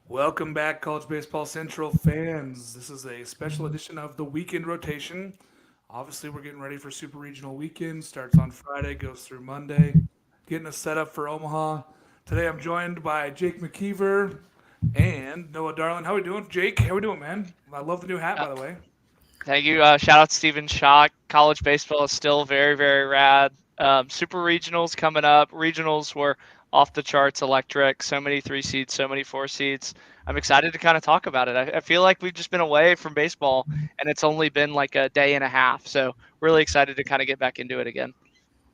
Welcome back, College Baseball Central fans. This is a special edition of the weekend rotation. Obviously, we're getting ready for Super Regional Weekend. Starts on Friday, goes through Monday. Getting us set up for Omaha. Today, I'm joined by Jake McKeever and Noah Darling. How we doing, Jake? How we doing, man? I love the new hat, Uh, by the way. Thank you. Shout out to Steven Schock. College baseball is still very, very rad. Super regionals coming up. Regionals were off the charts electric. So many three seeds, so many four seeds. I'm excited to kind of talk about it. I feel like we've just been away from baseball and it's only been like a day and a half. So really excited to kind of get back into it again.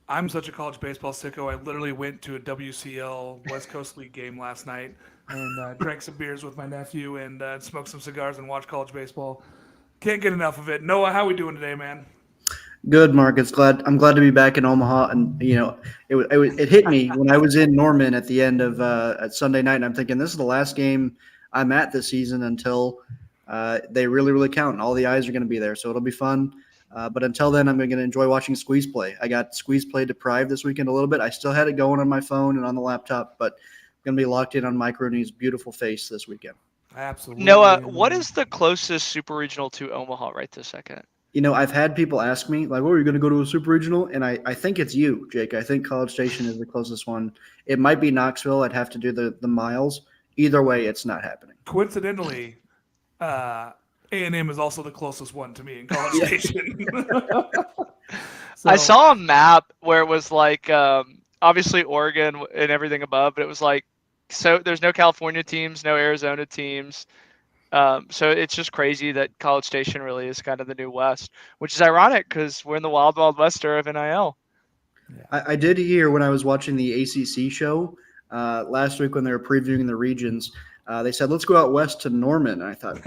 I'm such a college baseball sicko. I literally went to a WCL West Coast League game last night and drank some beers with my nephew and smoked some cigars and watched college baseball. Can't get enough of it. Noah, how we doing today, man? Good, Marcus. I'm glad to be back in Omaha, and it hit me when I was in Norman at the end of at Sunday night, and I'm thinking this is the last game I'm at this season until they really count, and all the eyes are going to be there, so it'll be fun. But until then, I'm going to enjoy watching squeeze play. I got squeeze play deprived this weekend a little bit. I still had it going on my phone and on the laptop, but I'm going to be locked in on Mike Rooney's beautiful face this weekend. Absolutely. Noah, And what is the closest super regional to Omaha right this second? I've had people ask me, like, "Oh, are you going to go to a super regional?" And I think it's you, Jake. I think College Station is the closest one. It might be Knoxville. I'd have to do the miles. Either way, it's not happening. coincidentally, uh, A&M is also the closest one to me in College Yeah. Station. I So saw a map where it was like obviously Oregon and everything above, but it was like so there's no California teams, no Arizona teams. So it's just crazy that College Station really is kind of the new West, which is ironic because we're in the wild, wild west era of NIL. yeah. I did hear when I was watching the ACC show last week when they were previewing the regions. They said, "Let's go out west to Norman." And I thought,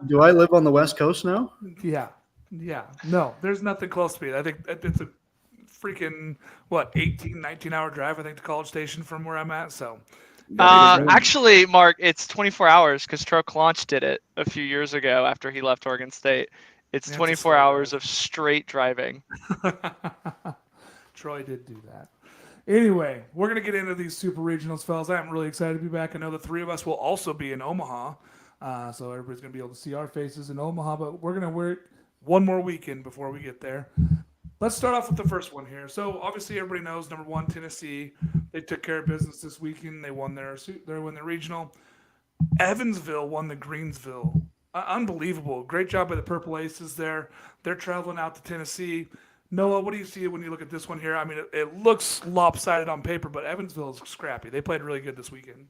"Do I live on the West Coast now?" Yeah. Yeah. No, there's nothing close to me. I think it's a freaking, what, 18, 19-hour drive, I think, to College Station from where I'm at. So, Got to get going. Actually, Mark, it's 24 hours because Troke Launch did it a few years ago after he left Oregon State. It's that's a 24 slow hours drive. of straight driving. Troy did do that. Anyway, we're going to get into these super regionals, fellas. I'm really excited to be back. I know the three of us will also be in Omaha. So everybody's going to be able to see our faces in Omaha, but we're going to wait one more weekend before we get there. Let's start off with the first one here. So obviously everybody knows number one Tennessee. They took care of business this weekend. They won their regional. Evansville won the Greensville. Unbelievable. Great job by the Purple Aces there. They're traveling out to Tennessee. Noah, what do you see when you look at this one here? I mean, it looks lopsided on paper, but Evansville is scrappy. They played really good this weekend.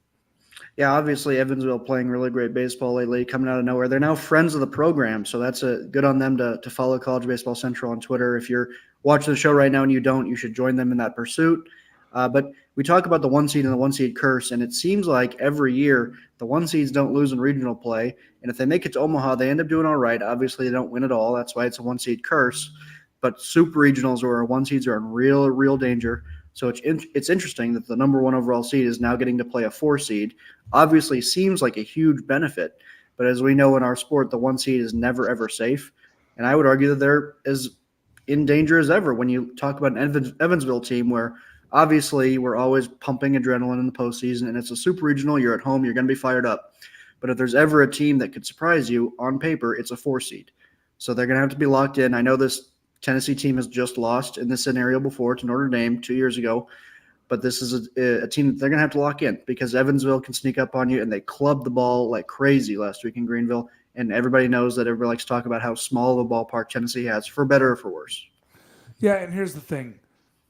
Yeah, obviously Evansville playing really great baseball lately, coming out of nowhere. They're now friends of the program, so that's a good on them to follow College Baseball Central on Twitter. If you're watching the show right now and you don't, you should join them in that pursuit. But we talk about the one seed and the one seed curse, and it seems like every year the one seeds don't lose in regional play, and if they make it to Omaha, they end up doing all right. Obviously, they don't win at all. That's why it's a one seed curse. But super regionals where one seeds are in real danger. So it's interesting that the number one overall seed is now getting to play a four seed. Obviously, seems like a huge benefit, but as we know in our sport, the one seed is never ever safe. And I would argue that they're as in danger as ever when you talk about an Evansville team where obviously we're always pumping adrenaline in the postseason, and it's a super regional. You're at home, you're going to be fired up. But if there's ever a team that could surprise you on paper, it's a four seed. So they're going to have to be locked in. I know this Tennessee team has just lost in this scenario before to Notre Dame 2 years ago, but this is a team that they're going to have to lock in because Evansville can sneak up on you, and they clubbed the ball like crazy last week in Greenville. And everybody knows that everybody likes to talk about how small of a ballpark Tennessee has, for better or for worse. Yeah, and here's the thing.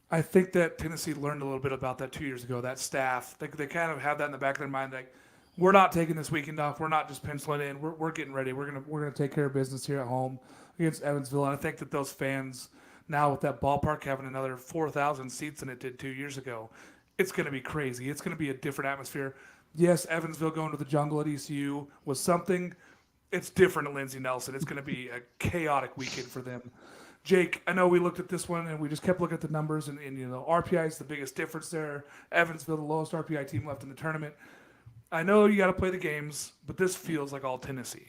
I think that Tennessee learned a little bit about that 2 years ago. That staff, they kind of have that in the back of their mind. Like, we're not taking this weekend off. We're not just penciling in. We're getting ready. We're gonna take care of business here at home against Evansville. And I think that those fans now with that ballpark having another 4,000 seats than it did 2 years ago, it's gonna be crazy. It's gonna be a different atmosphere. Yes, Evansville going to the jungle at ECU was something. It's different at Lindsey Nelson. It's gonna be a chaotic weekend for them. Jake, I know we looked at this one and we just kept looking at the numbers, and RPI is the biggest difference there. Evansville, the lowest RPI team left in the tournament. I know you got to play the games, but this feels like all Tennessee.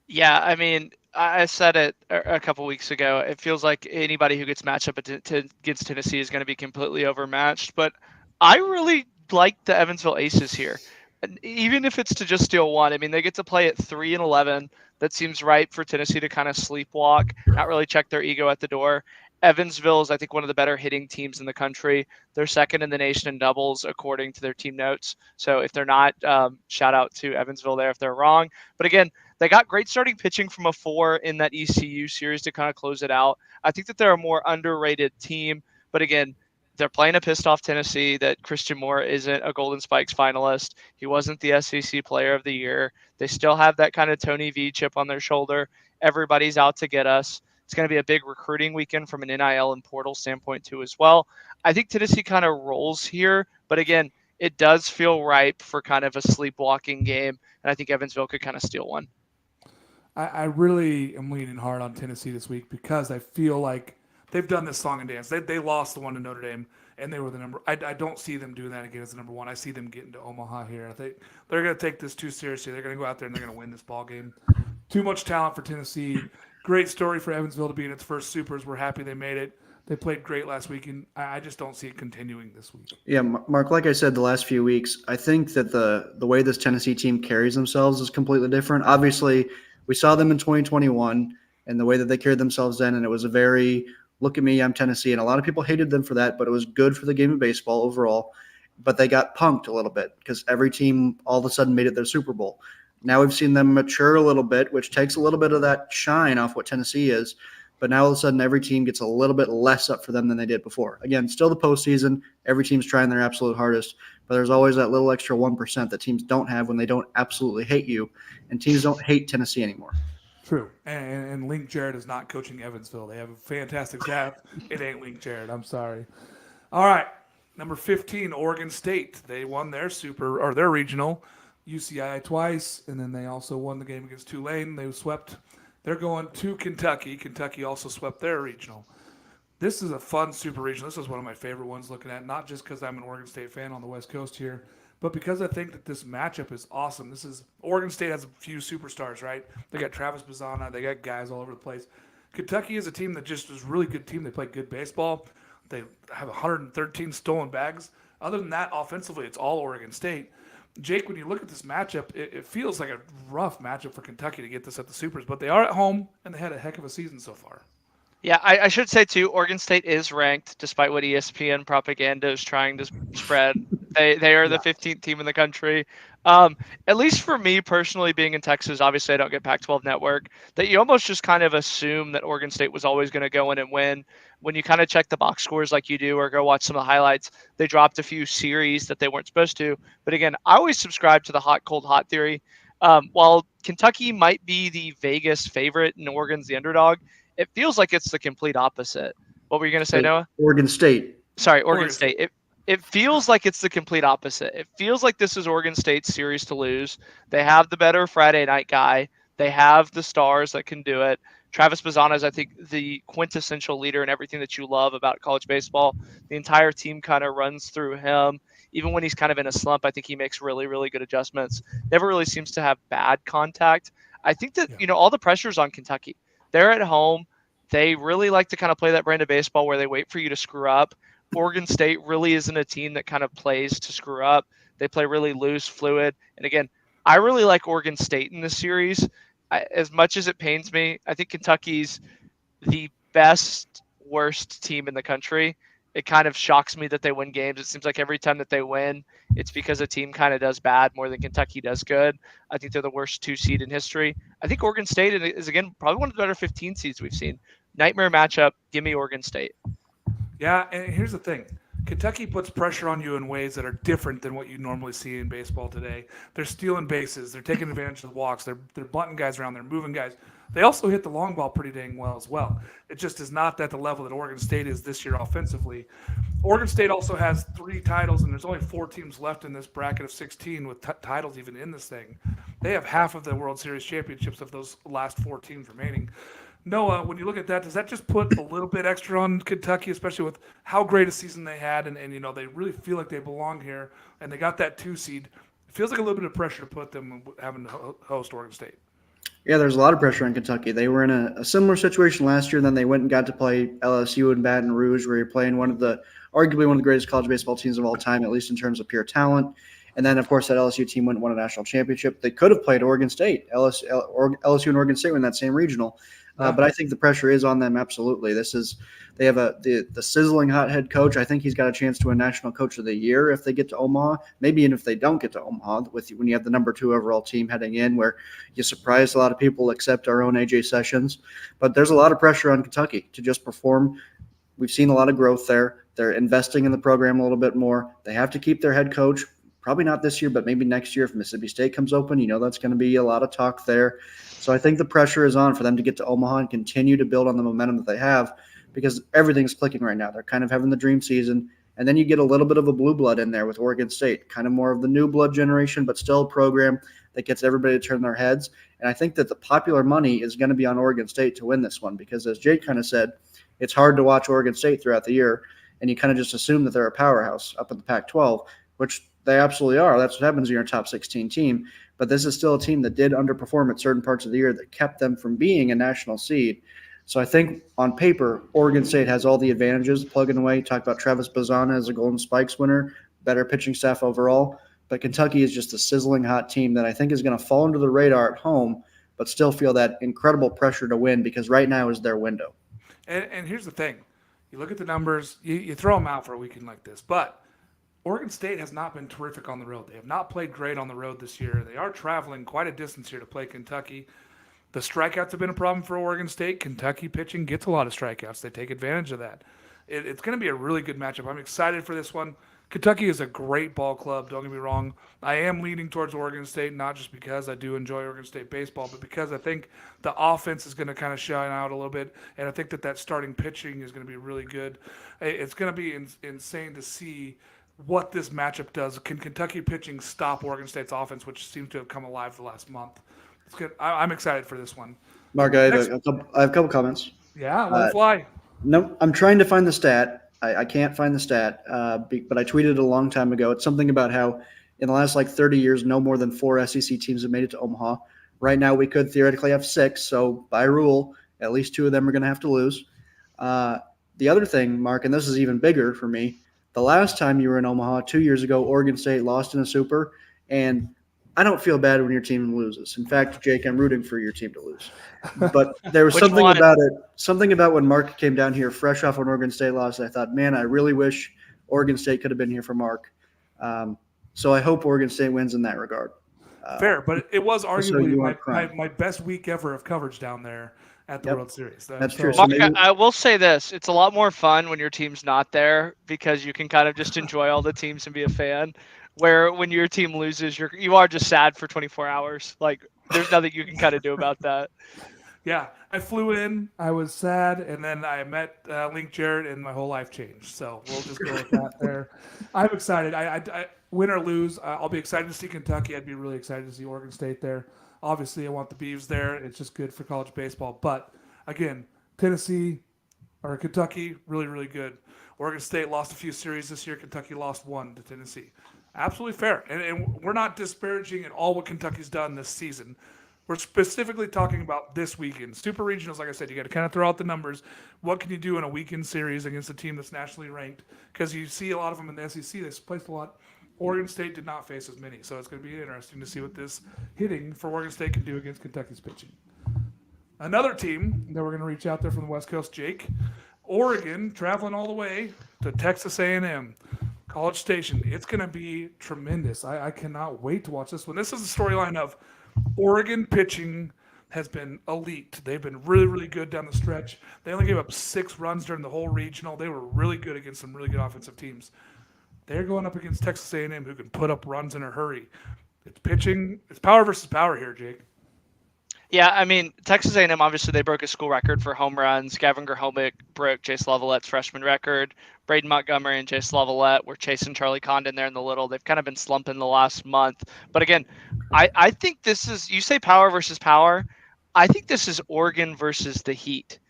Yeah, I mean, I said it a couple weeks ago. It feels like anybody who gets matched up against Tennessee is going to be completely overmatched. But I really like the Evansville Aces here. And even if it's to just steal one, I mean, they get to play at 3-11. That seems right for Tennessee to kind of sleepwalk, not really check their ego at the door. Evansville is, I think, one of the better hitting teams in the country. They're second in the nation in doubles, according to their team notes. So if they're not, shout out to Evansville there if they're wrong. But again, they got great starting pitching from a 4 in that ECU series to kind of close it out. I think that they're a more underrated team. But again, they're playing a pissed off Tennessee that Christian Moore isn't a Golden Spikes finalist. He wasn't the SEC Player of the Year. They still have that kind of Tony V chip on their shoulder. Everybody's out to get us. It's going to be a big recruiting weekend from an NIL and portal standpoint too as well. I think Tennessee kind of rolls here, but again, it does feel ripe for kind of a sleepwalking game, and I think Evansville could kind of steal one. I really am leaning hard on Tennessee this week because I feel like they've done this song and dance. They lost the one to Notre Dame, and they were the number. I don't see them doing that again as the number 1. I see them getting to Omaha here. I think they're going to take this too seriously. They're going to go out there and they're going to win this ball game. Too much talent for Tennessee. Great story for Evansville to be in its first Supers. We're happy they made it. They played great last week, and I just don't see it continuing this week. Yeah, Mark, like I said the last few weeks, I think that the way this Tennessee team carries themselves is completely different. Obviously, we saw them in 2021 and the way that they carried themselves then, and it was a very look at me, I'm Tennessee, and a lot of people hated them for that, but it was good for the game of baseball overall. But they got punked a little bit because every team all of a sudden made it their Super Bowl. Now we've seen them mature a little bit, which takes a little bit of that shine off what Tennessee is. But now all of a sudden every team gets a little bit less up for them than they did before. Again, still the postseason. Every team's trying their absolute hardest. But there's always that little extra 1% that teams don't have when they don't absolutely hate you. And teams don't hate Tennessee anymore. True. And Link Jarrett is not coaching Evansville. They have a fantastic staff. It ain't Link Jarrett. I'm sorry. All right. Number 15, Oregon State. They won their their regional. UCI twice, and then they also won the game against Tulane. They swept. They're going to Kentucky. Kentucky also swept their regional. This is a fun super regional. This is one of my favorite ones looking at, not just because I'm an Oregon State fan on the West Coast here, but because I think that this matchup is awesome. Oregon State has a few superstars, right? They got Travis Bazzana. They got guys all over the place. Kentucky is a team that just is a really good team. They play good baseball. They have 113 stolen bags. Other than that, offensively, it's all Oregon State. Jake, when you look at this matchup, it feels like a rough matchup for Kentucky to get this at the Supers, but they are at home, and they had a heck of a season so far. Yeah, I should say, too, Oregon State is ranked, despite what ESPN propaganda is trying to spread. They are the 15th team in the country. At least for me personally, being in Texas, obviously I don't get Pac-12 Network, that you almost just kind of assume that Oregon State was always going to go in and win. When you kind of check the box scores like you do or go watch some of the highlights, they dropped a few series that they weren't supposed to. But again, I always subscribe to the hot, cold, hot theory. While Kentucky might be the Vegas favorite and Oregon's the underdog, it feels like it's the complete opposite. What were you going to say, Noah? Oregon State. Sorry, Oregon State. It feels like it's the complete opposite. It feels like this is Oregon State's series to lose. They have the better Friday night guy. They have the stars that can do it. Travis Bazzana is, I think, the quintessential leader in everything that you love about college baseball. The entire team kind of runs through him. Even when he's kind of in a slump, I think he makes really, really good adjustments. Never really seems to have bad contact. I think that, all the pressure's on Kentucky. They're at home. They really like to kind of play that brand of baseball where they wait for you to screw up. Oregon State really isn't a team that kind of plays to screw up. They play really loose, fluid. And again, I really like Oregon State in this series. As much as it pains me, I think Kentucky's the best, worst team in the country. It kind of shocks me that they win games. It seems like every time that they win, it's because a team kind of does bad more than Kentucky does good. I think they're the worst 2 seed in history. I think Oregon State is, again, probably one of the better 15 seeds we've seen. Nightmare matchup. Give me Oregon State. Yeah, and here's the thing. Kentucky puts pressure on you in ways that are different than what you normally see in baseball today. They're stealing bases. They're taking advantage of the walks. They're bunting guys around. They're moving guys. They also hit the long ball pretty dang well as well. It just is not at the level that Oregon State is this year offensively. Oregon State also has 3 titles, and there's only 4 teams left in this bracket of 16 with titles even in this thing. They have half of the World Series championships of those last 4 teams remaining. Noah, when you look at that, does that just put a little bit extra on Kentucky, especially with how great a season they had and they really feel like they belong here and they got that 2 seed? It feels like a little bit of pressure to put them having to host Oregon State. Yeah, there's a lot of pressure on Kentucky. They were in a similar situation last year. Then they went and got to play LSU in Baton Rouge, where you're playing arguably one of the greatest college baseball teams of all time, at least in terms of pure talent. And then, of course, that LSU team won a national championship. They could have played Oregon State. LSU and Oregon State were in that same regional. But I think the pressure is on them. Absolutely. They have the sizzling hot head coach. I think he's got a chance to win National Coach of the Year if they get to Omaha. Maybe even if they don't get to Omaha, when you have the number 2 overall team heading in, where you surprised a lot of people, except our own AJ Sessions. But there's a lot of pressure on Kentucky to just perform. We've seen a lot of growth there. They're investing in the program a little bit more. They have to keep their head coach. Probably not this year, but maybe next year if Mississippi State comes open. That's going to be a lot of talk there. So I think the pressure is on for them to get to Omaha and continue to build on the momentum that they have, because everything's clicking right now. They're kind of having the dream season. And then you get a little bit of a blue blood in there with Oregon State, kind of more of the new blood generation, but still a program that gets everybody to turn their heads. And I think that the popular money is going to be on Oregon State to win this one, because as Jake kind of said, it's hard to watch Oregon State throughout the year, and you kind of just assume that they're a powerhouse up in the Pac-12, which they absolutely are. That's what happens when you're a top 16 team. But this is still a team that did underperform at certain parts of the year that kept them from being a national seed. So I think on paper, Oregon State has all the advantages plugging away. Talk about Travis Bazana as a Golden Spikes winner, better pitching staff overall. But Kentucky is just a sizzling hot team that I think is going to fall under the radar at home, but still feel that incredible pressure to win, because right now is their window. And here's the thing. You look at the numbers, you throw them out for a weekend like this, but Oregon State has not been terrific on the road. They have not played great on the road this year. They are traveling quite a distance here to play Kentucky. The strikeouts have been a problem for Oregon State. Kentucky pitching gets a lot of strikeouts. They take advantage of that. It's going to be a really good matchup. I'm excited for this one. Kentucky is a great ball club, don't get me wrong. I am leaning towards Oregon State, not just because I do enjoy Oregon State baseball, but because I think the offense is going to kind of shine out a little bit, and I think that starting pitching is going to be really good. It's going to be insane to see what this matchup does. Can Kentucky pitching stop Oregon State's offense, which seems to have come alive the last month? It's good. I'm excited for this one. Mark, I have a couple comments. Yeah, let it fly. No, I'm trying to find the stat. I can't find the stat, but I tweeted it a long time ago. It's something about how in the last 30 years, no more than 4 SEC teams have made it to Omaha. Right now, we could theoretically have 6. So by rule, at least 2 of them are going to have to lose. The other thing, Mark, and this is even bigger for me, the last time you were in Omaha 2 years ago, Oregon State lost in a super, and I don't feel bad when your team loses. In fact, Jake, I'm rooting for your team to lose. But there was something about when Mark came down here fresh off an Oregon State loss. I thought, man, I really wish Oregon State could have been here for Mark. So I hope Oregon State wins in that regard. Fair, but it was arguably my best week ever of coverage down there at the World Series. That's true. Mark, I will say this. It's a lot more fun when your team's not there, because you can kind of just enjoy all the teams and be a fan. Where when your team loses, you are just sad for 24 hours. There's nothing you can kind of do about that. Yeah, I flew in, I was sad, and then I met Link Jarrett, and my whole life changed. So we'll just go with that there. I'm excited. I win or lose, I'll be excited to see Kentucky. I'd be really excited to see Oregon State there. Obviously, I want the Beavs there. It's just good for college baseball. But, again, Kentucky, really, really good. Oregon State lost a few series this year. Kentucky lost 1 to Tennessee. Absolutely fair. And we're not disparaging at all what Kentucky's done this season. We're specifically talking about this weekend. Super regionals, like I said, you got to kind of throw out the numbers. What can you do in a weekend series against a team that's nationally ranked? Because you see a lot of them in the SEC. They've placed a lot. Oregon State did not face as many. So it's going to be interesting to see what this hitting for Oregon State can do against Kentucky's pitching. Another team that we're going to reach out there from the West Coast, Jake. Oregon traveling all the way to Texas A&M. College Station. It's going to be tremendous. I cannot wait to watch this one. This is the storyline of Oregon pitching has been elite. They've been really, really good down the stretch. They only gave up 6 runs during the whole regional. They were really good against some really good offensive teams. They're going up against Texas A&M, who can put up runs in a hurry. It's pitching. It's power versus power here, Jake. Yeah, I mean, Texas A&M, obviously, they broke a school record for home runs. Gavin Gerhomick broke Chase Lavallette's freshman record. Braden Montgomery and Chase Lavalette were chasing Charlie Condon there in the little. They've kind of been slumping the last month. But again, I think this is – you say power versus power. I think this is Oregon versus the Heat.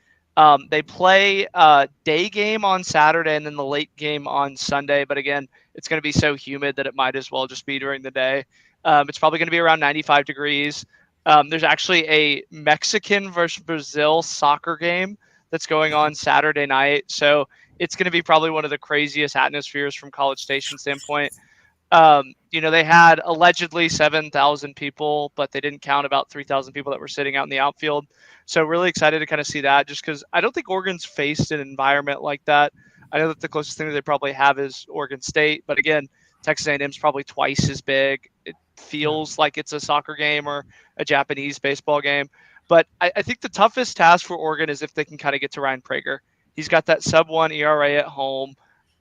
They play a day game on Saturday and then the late game on Sunday. But again, it's going to be so humid that it might as well just be during the day. It's probably going to be around 95 degrees. There's actually a Mexican versus Brazil soccer game that's going on Saturday night. So it's going to be probably one of the craziest atmospheres from College Station standpoint. They had allegedly 7,000 people, but they didn't count about 3,000 people that were sitting out in the outfield. So really excited to kind of see that, just because I don't think Oregon's faced an environment like that. I know that the closest thing that they probably have is Oregon State, but again, Texas A&M is probably twice as big. It feels like it's a soccer game or a Japanese baseball game. But I think the toughest task for Oregon is if they can kind of get to Ryan Prager. He's got that sub-1 ERA at home.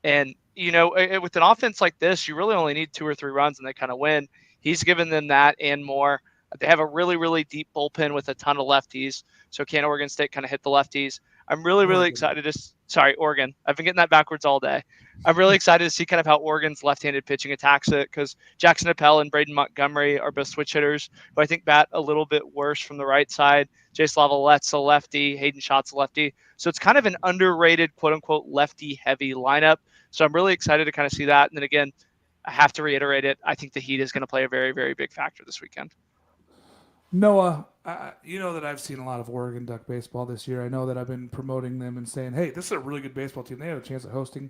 And, with an offense like this, you really only need 2 or 3 runs and they kind of win. He's given them that and more. They have a really, really deep bullpen with a ton of lefties. So can Oregon State kind of hit the lefties? I'm really, really excited to – sorry, Oregon. I've been getting that backwards all day. I'm really excited to see kind of how Oregon's left-handed pitching attacks it, because Jackson Appel and Braden Montgomery are both switch hitters, who I think bat a little bit worse from the right side. Jace Lavalette's a lefty. Hayden Schott's a lefty. So it's kind of an underrated, quote-unquote, lefty-heavy lineup. So I'm really excited to kind of see that. And then again, I have to reiterate it. I think the heat is going to play a very, very big factor this weekend. Noah, you know that I've seen a lot of Oregon Duck baseball this year. I know that I've been promoting them and saying, hey, this is a really good baseball team. They had a chance at hosting.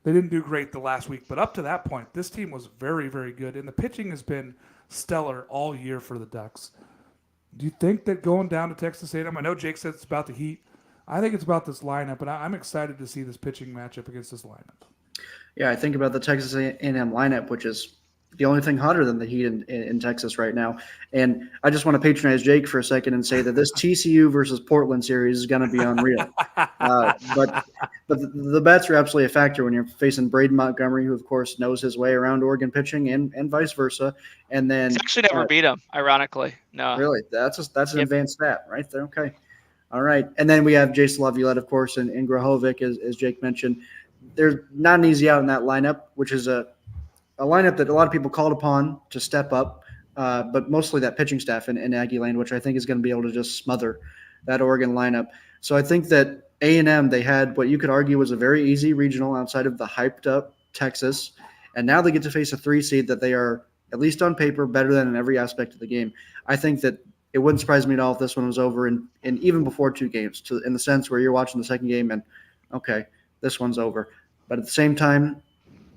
They didn't do great the last week, but up to that point, this team was very, very good. And the pitching has been stellar all year for the Ducks. Do you think that going down to Texas A&M, I know Jake said it's about the heat. I think it's about this lineup, and I'm excited to see this pitching matchup against this lineup. Yeah, I think about the Texas A&M lineup, which is the only thing hotter than the heat in Texas right now. And I just want to patronize Jake for a second and say that this TCU versus Portland series is going to be unreal. But the bats are absolutely a factor when you're facing Braden Montgomery, who, of course, knows his way around Oregon pitching and vice versa. And then he's actually never beat him, ironically. No. Really? That's an advanced stat right there. Okay. All right. And then we have Jason Laviolette, of course, and Grahovic, as Jake mentioned. There's not an easy out in that lineup, which is a lineup that a lot of people called upon to step up, but mostly that pitching staff in Aggie Lane, which I think is going to be able to just smother that Oregon lineup. So I think that A&M, they had what you could argue was a very easy regional outside of the hyped-up Texas, and now they get to face a 3 seed that they are, at least on paper, better than in every aspect of the game. I think that it wouldn't surprise me at all if this one was over in even before 2 games, in the sense where you're watching the second game and, okay, this one's over. But at the same time,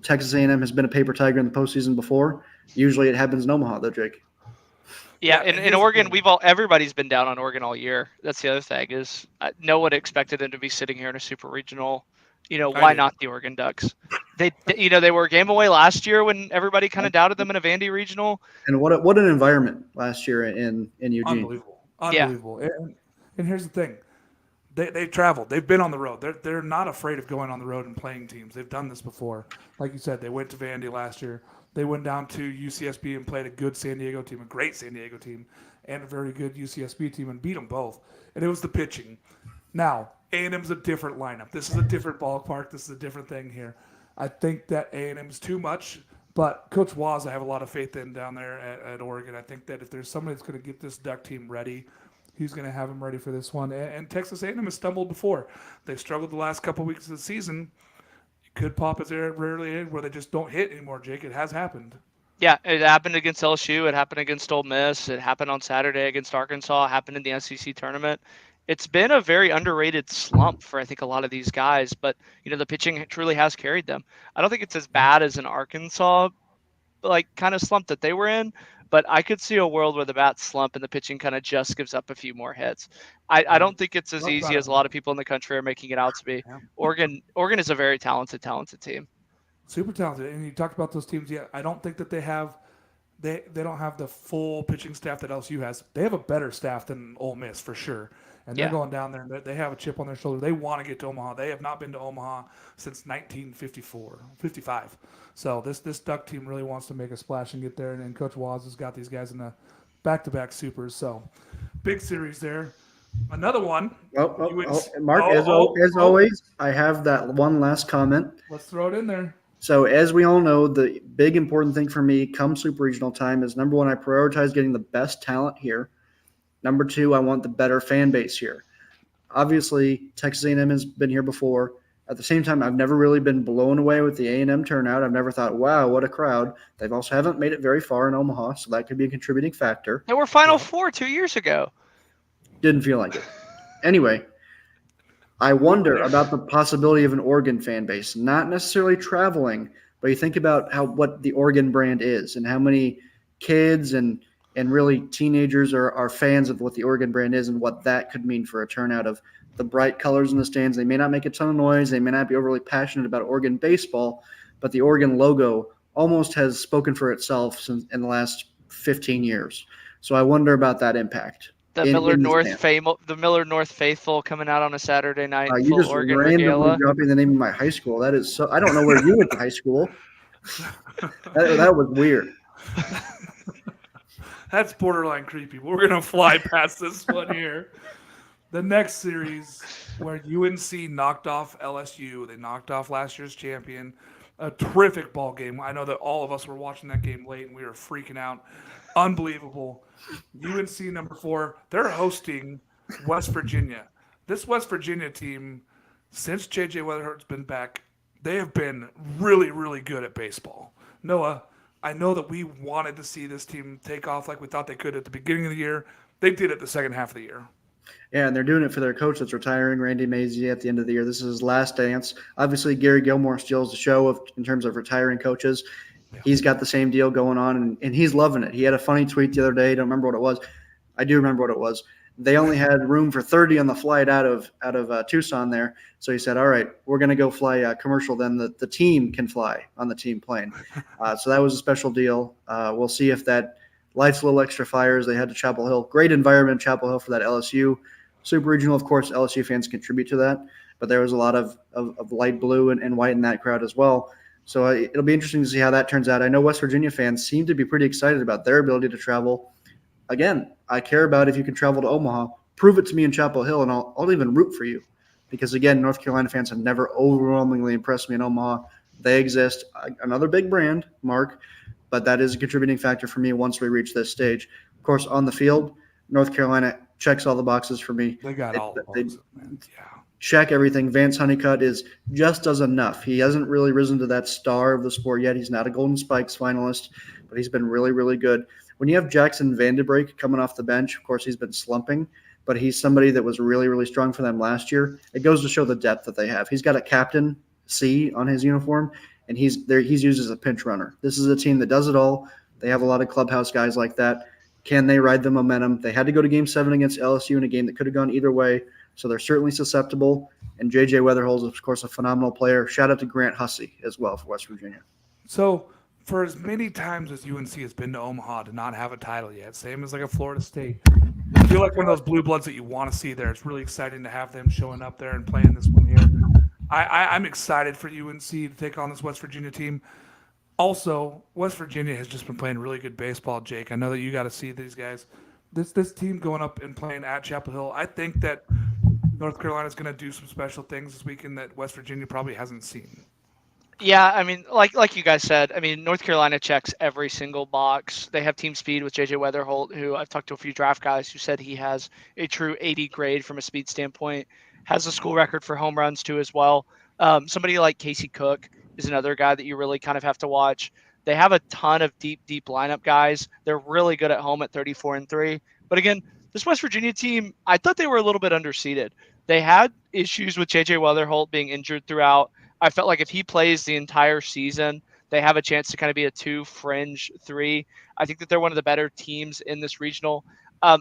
Texas A&M has been a paper tiger in the postseason before. Usually it happens in Omaha, though, Jake. Yeah, in Oregon, everybody's been down on Oregon all year. That's the other thing is no one expected them to be sitting here in a super regional. Why not the Oregon Ducks? They were a game away last year when everybody kind of doubted them in a Vandy regional. And what an environment last year in Eugene. Unbelievable. Yeah. And here's the thing. They traveled. They've been on the road. They're not afraid of going on the road and playing teams. They've done this before. Like you said, they went to Vandy last year. They went down to UCSB and played a good San Diego team, a great San Diego team, and a very good UCSB team, and beat them both. And it was the pitching. Now, A&M's a different lineup. This is a different ballpark. This is a different thing here. I think that A&M's too much, but Coach Waz, I have a lot of faith in down there at Oregon. I think that if there's somebody that's going to get this Duck team ready, he's going to have them ready for this one. And Texas A&M has stumbled before. They've struggled the last couple of weeks of the season. It could pop as rarely where they just don't hit anymore, Jake. It has happened. Yeah, it happened against LSU. It happened against Ole Miss. It happened on Saturday against Arkansas. It happened in the SEC tournament. It's been a very underrated slump for, I think, a lot of these guys. But, the pitching truly has carried them. I don't think it's as bad as an Arkansas, kind of slump that they were in. But I could see a world where the bats slump and the pitching kind of just gives up a few more hits. I don't think it's as easy as a lot of people in the country are making it out to be. Yeah. Oregon is a very talented team. Super talented. And you talked about those teams. Yeah, I don't think that they don't have the full pitching staff that LSU has. They have a better staff than Ole Miss for sure. And they're going down there, and they have a chip on their shoulder. They want to get to Omaha. They have not been to Omaha since 55. So this Duck team really wants to make a splash and get there. And Coach Waz has got these guys in the back-to-back supers. So big series there. Another one. Mark, as always, I have that one last comment. Let's throw it in there. So as we all know, the big important thing for me come super regional time is, number one, I prioritize getting the best talent here. Number two, I want the better fan base here. Obviously, Texas A&M has been here before. At the same time, I've never really been blown away with the A&M turnout. I've never thought, wow, what a crowd. They've also haven't made it very far in Omaha, so that could be a contributing factor. They were Final Four 2 years ago. Didn't feel like it. Anyway, I wonder about the possibility of an Oregon fan base, not necessarily traveling, but but you think about what the Oregon brand is and how many kids and really teenagers are fans of what the Oregon brand is and what that could mean for a turnout of the bright colors in the stands. They may not make a ton of noise. They may not be overly passionate about Oregon baseball, but the Oregon logo almost has spoken for itself since in the last 15 years. So I wonder about that impact. The Miller North faithful coming out on a Saturday night in You full just Oregon randomly regala. dropping the name of my high school. That is so. I don't know where you went to high school. That was weird. That's borderline creepy. But we're gonna fly past this one here. The next series where UNC knocked off LSU. They knocked off last year's champion. A terrific ball game. I know that all of us were watching that game late and we were freaking out. Unbelievable. UNC number 4. They're hosting West Virginia. This West Virginia team, since JJ Weatherhold's been back, they have been really, really good at baseball. Noah, I know that we wanted to see this team take off like we thought they could at the beginning of the year. They did it the second half of the year. Yeah, and they're doing it for their coach that's retiring, Randy Mazey, at the end of the year. This is his last dance. Obviously, Gary Gilmore steals the show in terms of retiring coaches. Yeah. He's got the same deal going on, and he's loving it. He had a funny tweet the other day. I don't remember what it was. I do remember what it was. They only had room for 30 on the flight out of Tucson there. So he said, all right, we're going to go fly a commercial then. The team can fly on the team plane. So that was a special deal. We'll see if that lights a little extra fires. They had to Chapel Hill. Great environment, Chapel Hill, for that LSU. Super Regional, of course, LSU fans contribute to that. But there was a lot of light blue and white in that crowd as well. So it'll be interesting to see how that turns out. I know West Virginia fans seem to be pretty excited about their ability to travel. Again, I care about if you can travel to Omaha. Prove it to me in Chapel Hill, and I'll even root for you. Because, again, North Carolina fans have never overwhelmingly impressed me in Omaha. They exist. Another big brand, Mark, but that is a contributing factor for me once we reach this stage. Of course, on the field, North Carolina checks all the boxes for me. They got all the boxes, man. Yeah. Check everything. Vance Honeycutt just does enough. He hasn't really risen to that star of the sport yet. He's not a Golden Spikes finalist, but he's been really, really good. When you have Jackson Vandenbrake coming off the bench, of course, he's been slumping, but he's somebody that was really, really strong for them last year. It goes to show the depth that they have. He's got a Captain C on his uniform, and he's used as a pinch runner. This is a team that does it all. They have a lot of clubhouse guys like that. Can they ride the momentum? They had to go to Game 7 against LSU in a game that could have gone either way, so they're certainly susceptible. And J.J. Weatherholt is, of course, a phenomenal player. Shout out to Grant Hussey as well for West Virginia. So for as many times as UNC has been to Omaha to not have a title yet, same as like a Florida State, I feel like one of those blue bloods that you want to see there. It's really exciting to have them showing up there and playing this one here. I'm excited for UNC to take on this West Virginia team. Also, West Virginia has just been playing really good baseball, Jake. I know that you got to see these guys. This team going up and playing at Chapel Hill, I think that North Carolina is going to do some special things this weekend that West Virginia probably hasn't seen. Yeah, I mean, like you guys said, I mean, North Carolina checks every single box. They have team speed with JJ Weatherholt, who I've talked to a few draft guys who said he has a true 80 grade from a speed standpoint, has a school record for home runs too as well. Somebody like Casey Cook is another guy that you really kind of have to watch. They have a ton of deep lineup guys. They're really good at home at 34-3. But again, this West Virginia team, I thought they were a little bit underseeded. They had issues with JJ Weatherholt being injured throughout. I felt like if he plays the entire season, they have a chance to kind of be a 2 fringe 3. I think that they're one of the better teams in this regional.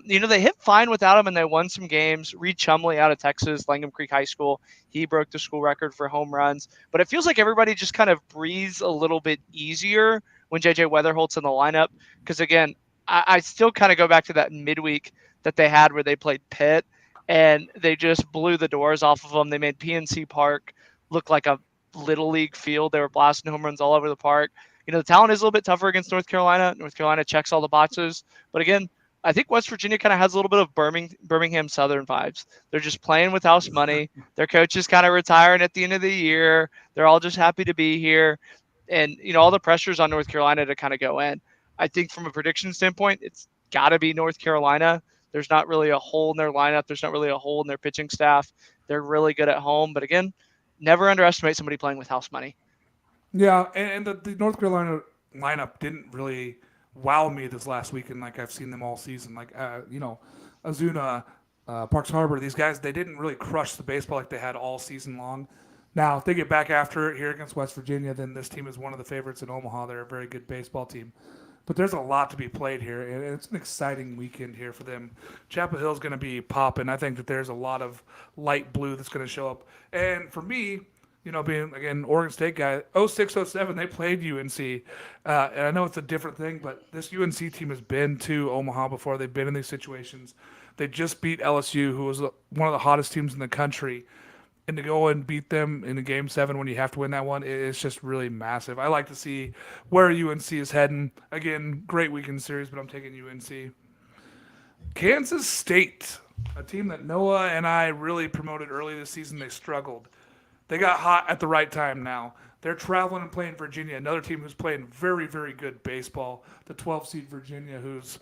They hit fine without him, and they won some games. Reed Chumley out of Texas, Langham Creek High School, he broke the school record for home runs. But it feels like everybody just kind of breathes a little bit easier when JJ Weatherholt's in the lineup. Because, again, I still kind of go back to that midweek that they had where they played Pitt, and they just blew the doors off of them. They made PNC Park look like a little league field. They were blasting home runs all over the park. The talent is a little bit tougher against North Carolina. North Carolina checks all the boxes. But, again, I think West Virginia kind of has a little bit of Birmingham Southern vibes. They're just playing with house money. Their coach is kind of retiring at the end of the year. They're all just happy to be here. And, all the pressure's on North Carolina to kind of go in. I think from a prediction standpoint, it's got to be North Carolina. There's not really a hole in their lineup. There's not really a hole in their pitching staff. They're really good at home. But, again, never underestimate somebody playing with house money. Yeah, and the North Carolina lineup didn't really wow me this last weekend like I've seen them all season. Like, Azuna, Parks Harbor, these guys, they didn't really crush the baseball like they had all season long. Now, if they get back after it here against West Virginia, then this team is one of the favorites in Omaha. They're a very good baseball team. But there's a lot to be played here, and it's an exciting weekend here for them. Chapel Hill's going to be popping. I think that there's a lot of light blue that's going to show up. And for me, being, again, Oregon State guy, 06-07, they played UNC. And I know it's a different thing, but this UNC team has been to Omaha before. They've been in these situations. They just beat LSU, who was one of the hottest teams in the country. And to go and beat them in a Game 7 when you have to win that one, it's just really massive. I like to see where UNC is heading. Again, great weekend series, but I'm taking UNC. Kansas State, a team that Noah and I really promoted early this season. They struggled. They got hot at the right time now. They're traveling and playing Virginia, another team who's playing very, very good baseball. The 12-seed Virginia, who's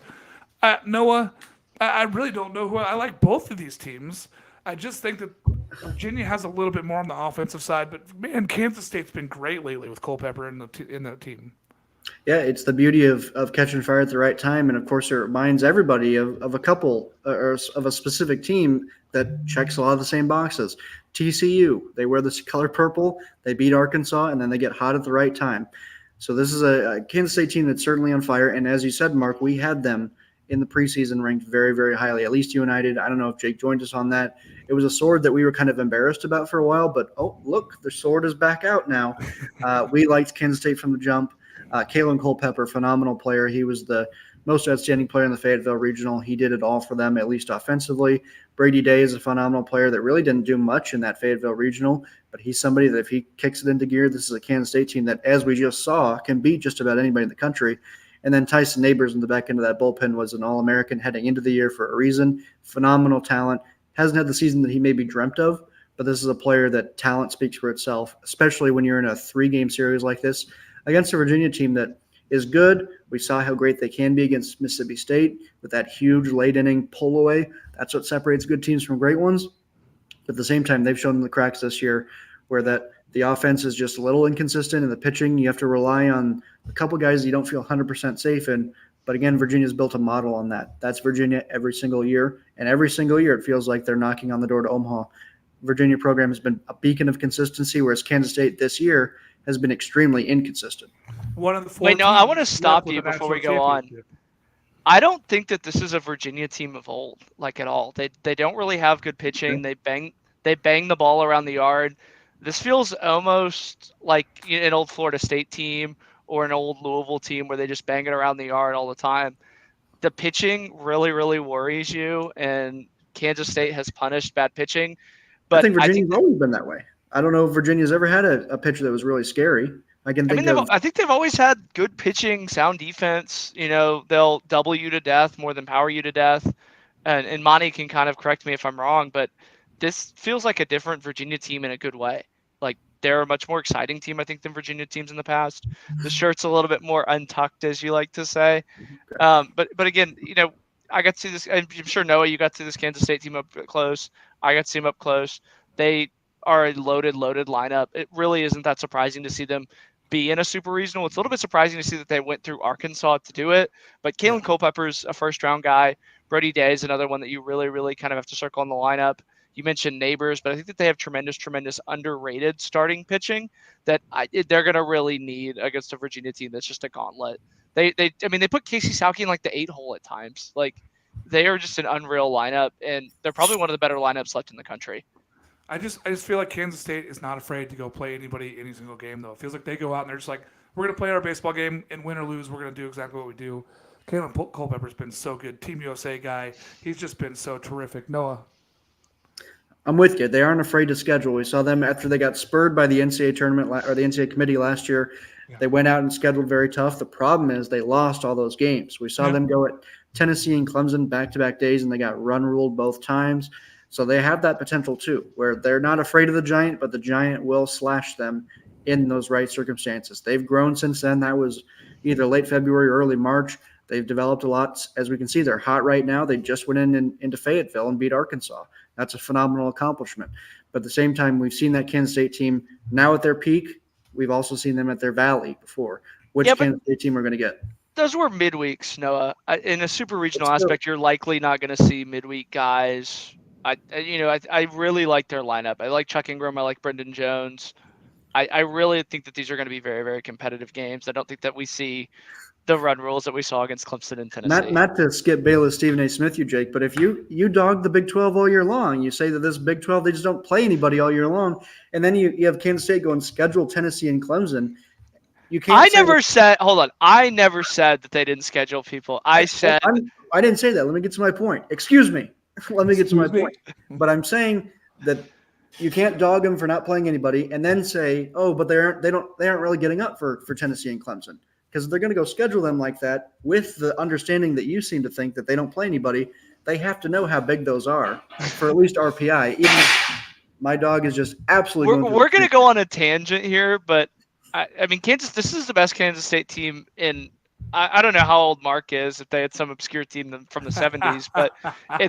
Noah, I really don't know who I like both of these teams. I just think that Virginia has a little bit more on the offensive side, but man, Kansas State's been great lately with Culpepper in the team. Yeah, it's the beauty of catching fire at the right time, and of course, it reminds everybody of a couple or of a specific team that checks a lot of the same boxes. TCU, they wear this color purple, they beat Arkansas, and then they get hot at the right time. So this is a Kansas State team that's certainly on fire, and as you said, Mark, we had them in the preseason ranked very, very highly. At least you and I did. I don't know if Jake joined us on that. It was a sword that we were kind of embarrassed about for a while, but oh, look, the sword is back out now. We liked Kansas State from the jump. Kalen Culpepper, phenomenal player. He was the most outstanding player in the Fayetteville Regional. He did it all for them, at least offensively. Brady Day is a phenomenal player that really didn't do much in that Fayetteville Regional, but he's somebody that if he kicks it into gear, this is a Kansas State team that, as we just saw, can beat just about anybody in the country. And then Tyson Neighbors in the back end of that bullpen was an All-American heading into the year for a reason. Phenomenal talent. Hasn't had the season that he maybe dreamt of, but this is a player that talent speaks for itself, especially when you're in a 3-game series like this against a Virginia team that is good. We saw how great they can be against Mississippi State with that huge late-inning pull away. That's what separates good teams from great ones. But at the same time, they've shown the cracks this year where that the offense is just a little inconsistent, and the pitching, you have to rely on a couple guys you don't feel 100% safe in. But again, Virginia's built a model on that. That's Virginia every single year, and every single year it feels like they're knocking on the door to Omaha. Virginia program has been a beacon of consistency, whereas Kansas State this year has been extremely inconsistent. One of the 4 Wait, no, I teams want to stop with you a before we national go on. championship. I don't think that this is a Virginia team of old, like at all. They don't really have good pitching. They bang the ball around the yard. This feels almost like an old Florida State team or an old Louisville team where they just bang it around the yard all the time. The pitching really, really worries you, and Kansas State has punished bad pitching. But I think Virginia's always been that way. I don't know if Virginia's ever had a pitcher that was really scary. I think they've always had good pitching, sound defense. They'll double you to death more than power you to death. And Monty can kind of correct me if I'm wrong, but this feels like a different Virginia team in a good way. Like, they're a much more exciting team, I think, than Virginia teams in the past. The shirt's a little bit more untucked, as you like to say. But again, I got to see this. I'm sure, Noah, you got to see this Kansas State team up close. I got to see them up close. They are a loaded lineup. It really isn't that surprising to see them be in a super regional. It's a little bit surprising to see that they went through Arkansas to do it. But Kalen Culpepper's a first-round guy. Brody Day is another one that you really, really kind of have to circle in the lineup. You mentioned Neighbors, but I think that they have tremendous underrated starting pitching that they're going to really need against a Virginia team that's just a gauntlet. They put Casey Salke in like the 8-hole at times. Like, they are just an unreal lineup, and they're probably one of the better lineups left in the country. I just feel like Kansas State is not afraid to go play anybody any single game, though. It feels like they go out and they're just like, we're going to play our baseball game, and win or lose, we're going to do exactly what we do. Kalen Culpepper's been so good. Team USA guy. He's just been so terrific. Noah? I'm with you. They aren't afraid to schedule. We saw them after they got spurred by the NCAA tournament or the NCAA committee last year. Yeah. They went out and scheduled very tough. The problem is they lost all those games. We saw them go at Tennessee and Clemson back-to-back days, and they got run-ruled both times. So they have that potential too, where they're not afraid of the Giant, but the Giant will slash them in those right circumstances. They've grown since then. That was either late February or early March. They've developed a lot. As we can see, they're hot right now. They just went into Fayetteville and beat Arkansas. That's a phenomenal accomplishment. But at the same time, we've seen that Kansas State team now at their peak. We've also seen them at their valley before. Which Kansas State team we're going to get? Those were midweeks, Noah. In a super regional aspect, you're likely not going to see midweek guys. I really like their lineup. I like Chuck Ingram. I like Brendan Jones. I really think that these are going to be very, very competitive games. I don't think that we see the run rules that we saw against Clemson and Tennessee. Not to skip Bayless, Stephen A. Smith, you Jake, but if you dog the Big 12 all year long, you say that this Big 12 they just don't play anybody all year long, and then you have Kansas State going schedule Tennessee and Clemson. You can't. I never said that they didn't schedule people. I said I didn't say that. Let me get to my point. Excuse me. Let me get to my point. But I'm saying that you can't dog them for not playing anybody, and then say, oh, but they aren't really getting up for Tennessee and Clemson. Because they're going to go schedule them like that with the understanding that you seem to think that they don't play anybody. They have to know how big those are for at least RPI. Even my dog is just absolutely. We're going to go on a tangent here, but I mean, this is the best Kansas State team in. I don't know how old Mark is, if they had some obscure team from the 70s, but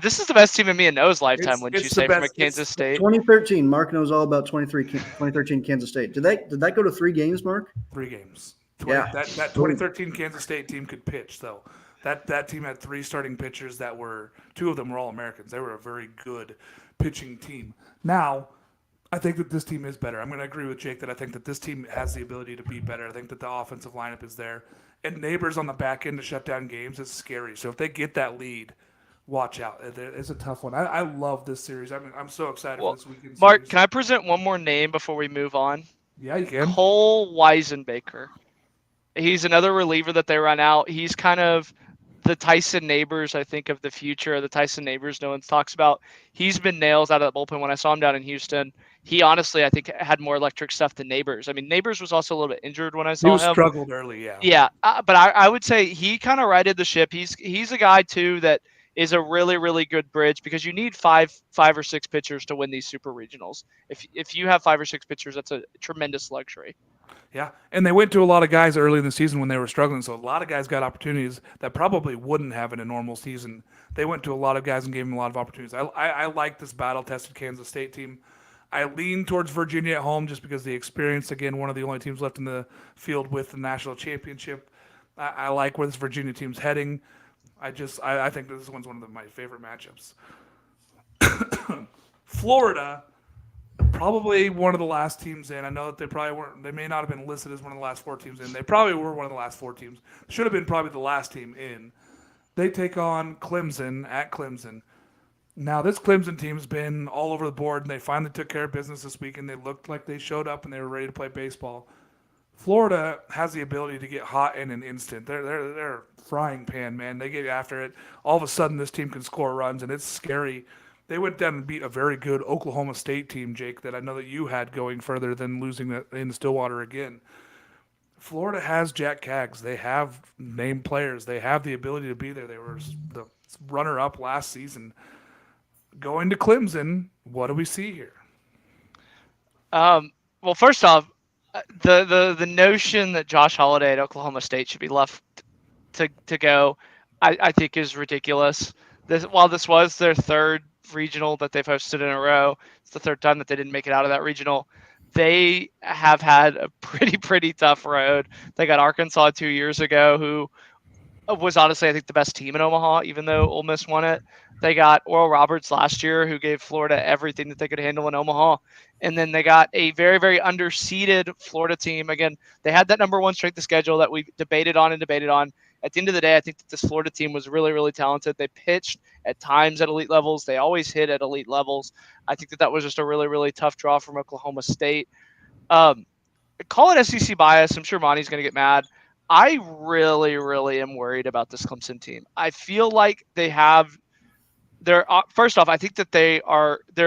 this is the best team in me and Noah's lifetime, wouldn't you say, from a Kansas State? 2013, Mark knows all about 2013 Kansas State. Did that go to 3 games, Mark? 3 games. Yeah. That 2013 Kansas State team could pitch, though. That team had 3 starting pitchers that were, 2 of them were All-Americans. They were a very good pitching team. Now, I think that this team is better. I'm going to agree with Jake that I think that this team has the ability to be better. I think that the offensive lineup is there. And Neighbors on the back end to shut down games is scary. So if they get that lead, watch out. It's a tough one. I love this series. I'm so excited for this weekend. Mark, series. can I present one more name before we move on? Yeah, you can. Cole Weisenbaker. He's another reliever that they run out. He's kind of the Tyson Neighbors, I think, of the future. The Tyson Neighbors no one talks about. He's been nails out of the bullpen. When I saw him down in Houston, he honestly, I think, had more electric stuff than Neighbors. I mean, Neighbors was also a little bit injured when I saw him. He struggled early, yeah. Yeah, but I would say he kind of righted the ship. He's a guy, too, that is a really, really good bridge because you need five or six pitchers to win these super regionals. If you have 5 or 6 pitchers, that's a tremendous luxury. Yeah, and they went to a lot of guys early in the season when they were struggling, so a lot of guys got opportunities that probably wouldn't have in a normal season. They went to a lot of guys and gave them a lot of opportunities. I like this battle-tested Kansas State team. I lean towards Virginia at home just because the experience, again, one of the only teams left in the field with the national championship. I like where this Virginia team's heading. I think this one's one of my favorite matchups. Florida, probably one of the last teams in. I know that they probably weren't. They may not have been listed as one of the last 4 teams in. They probably were one of the last 4 teams. Should have been probably the last team in. They take on Clemson at Clemson. Now, this Clemson team's been all over the board, and they finally took care of business this week, and they looked like they showed up and they were ready to play baseball. Florida has the ability to get hot in an instant. They're a frying pan, man. They get after it. All of a sudden, this team can score runs, and it's scary. They went down and beat a very good Oklahoma State team, Jake, that I know that you had going further than losing in Stillwater again. Florida has Jack Kaggs. They have named players. They have the ability to be there. They were the runner-up last season. Going to Clemson, what do we see here? Well, first off, the notion that Josh Holliday at Oklahoma State should be left to go, I think is ridiculous. While this was their 3rd regional that they've hosted in a row, it's the 3rd time that they didn't make it out of that regional. They have had a pretty tough road. They got Arkansas 2 years ago, who was honestly, I think, the best team in Omaha, even though Ole Miss won it. They got Oral Roberts last year, who gave Florida everything that they could handle in Omaha. And then they got a very, very underseeded Florida team. Again, they had that number 1 strength of schedule that we debated on. At the end of the day, I think that this Florida team was really, really talented. They pitched at times at elite levels. They always hit at elite levels. I think that was just a really, really tough draw from Oklahoma State. Call it SEC bias. I'm sure Monty's going to get mad. I really, really am worried about this Clemson team. I feel like first off, I think that they're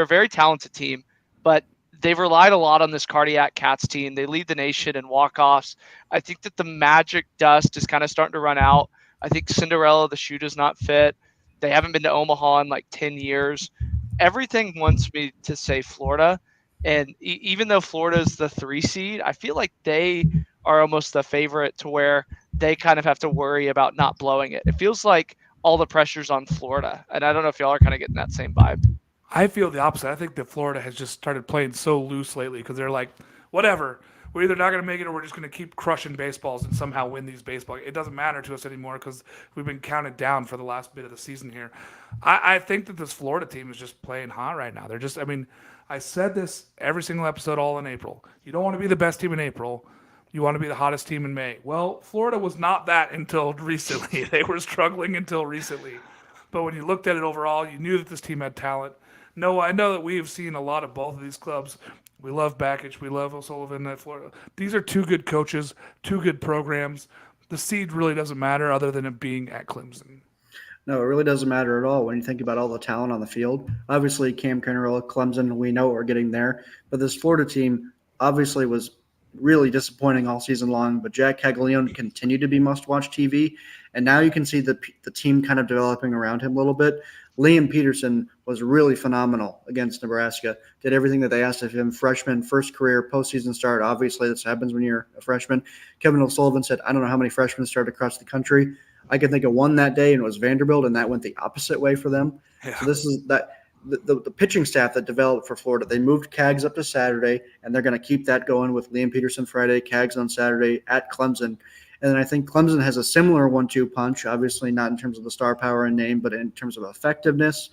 a very talented team, but they've relied a lot on this Cardiac Cats team. They lead the nation in walk-offs. I think that the magic dust is kind of starting to run out. I think Cinderella, the shoe, does not fit. They haven't been to Omaha in like 10 years. Everything wants me to say Florida. And even though Florida's the 3 seed, I feel like they are almost the favorite to where they kind of have to worry about not blowing it. It feels like all the pressure's on Florida. And I don't know if y'all are kind of getting that same vibe. I feel the opposite. I think that Florida has just started playing so loose lately because they're like, whatever. we're either not going to make it or we're just going to keep crushing baseballs and somehow win these baseball. It doesn't matter to us anymore because we've been counted down for the last bit of the season here. I think that this Florida team is just playing hot right now. They're just, I mean, I said this every single episode all in April. You don't want to be the best team in April. You want to be the hottest team in May. Well, Florida was not that until recently. They were struggling until recently. But when you looked at it overall, you knew that this team had talent. No, I know that we have seen a lot of both of these clubs. We love Bakich. We love O'Sullivan at Florida. These are two good coaches, two good programs. The seed really doesn't matter other than it being at Clemson. No, it really doesn't matter at all when you think about all the talent on the field. Obviously, Cam Kennerell, Clemson, we know what we're getting there. But this Florida team obviously was really disappointing all season long. But Jack Caglione continued to be must-watch TV. And now you can see the team kind of developing around him a little bit. Liam Peterson was really phenomenal against Nebraska. Did everything that they asked of him. Freshman, first career, postseason start. Obviously, this happens when you're a freshman. Kevin O'Sullivan said, I don't know how many freshmen started across the country. I can think of one that day, and it was Vanderbilt, and that went the opposite way for them. Yeah. So this is that the pitching staff that developed for Florida. They moved Cags up to Saturday, and they're going to keep that going with Liam Peterson Friday, Cags on Saturday at Clemson. And then I think Clemson has a similar 1-2 punch, obviously not in terms of the star power and name, but in terms of effectiveness.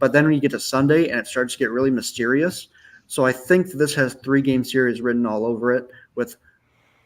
But then when you get to Sunday and it starts to get really mysterious. So I think this has 3-game series written all over it with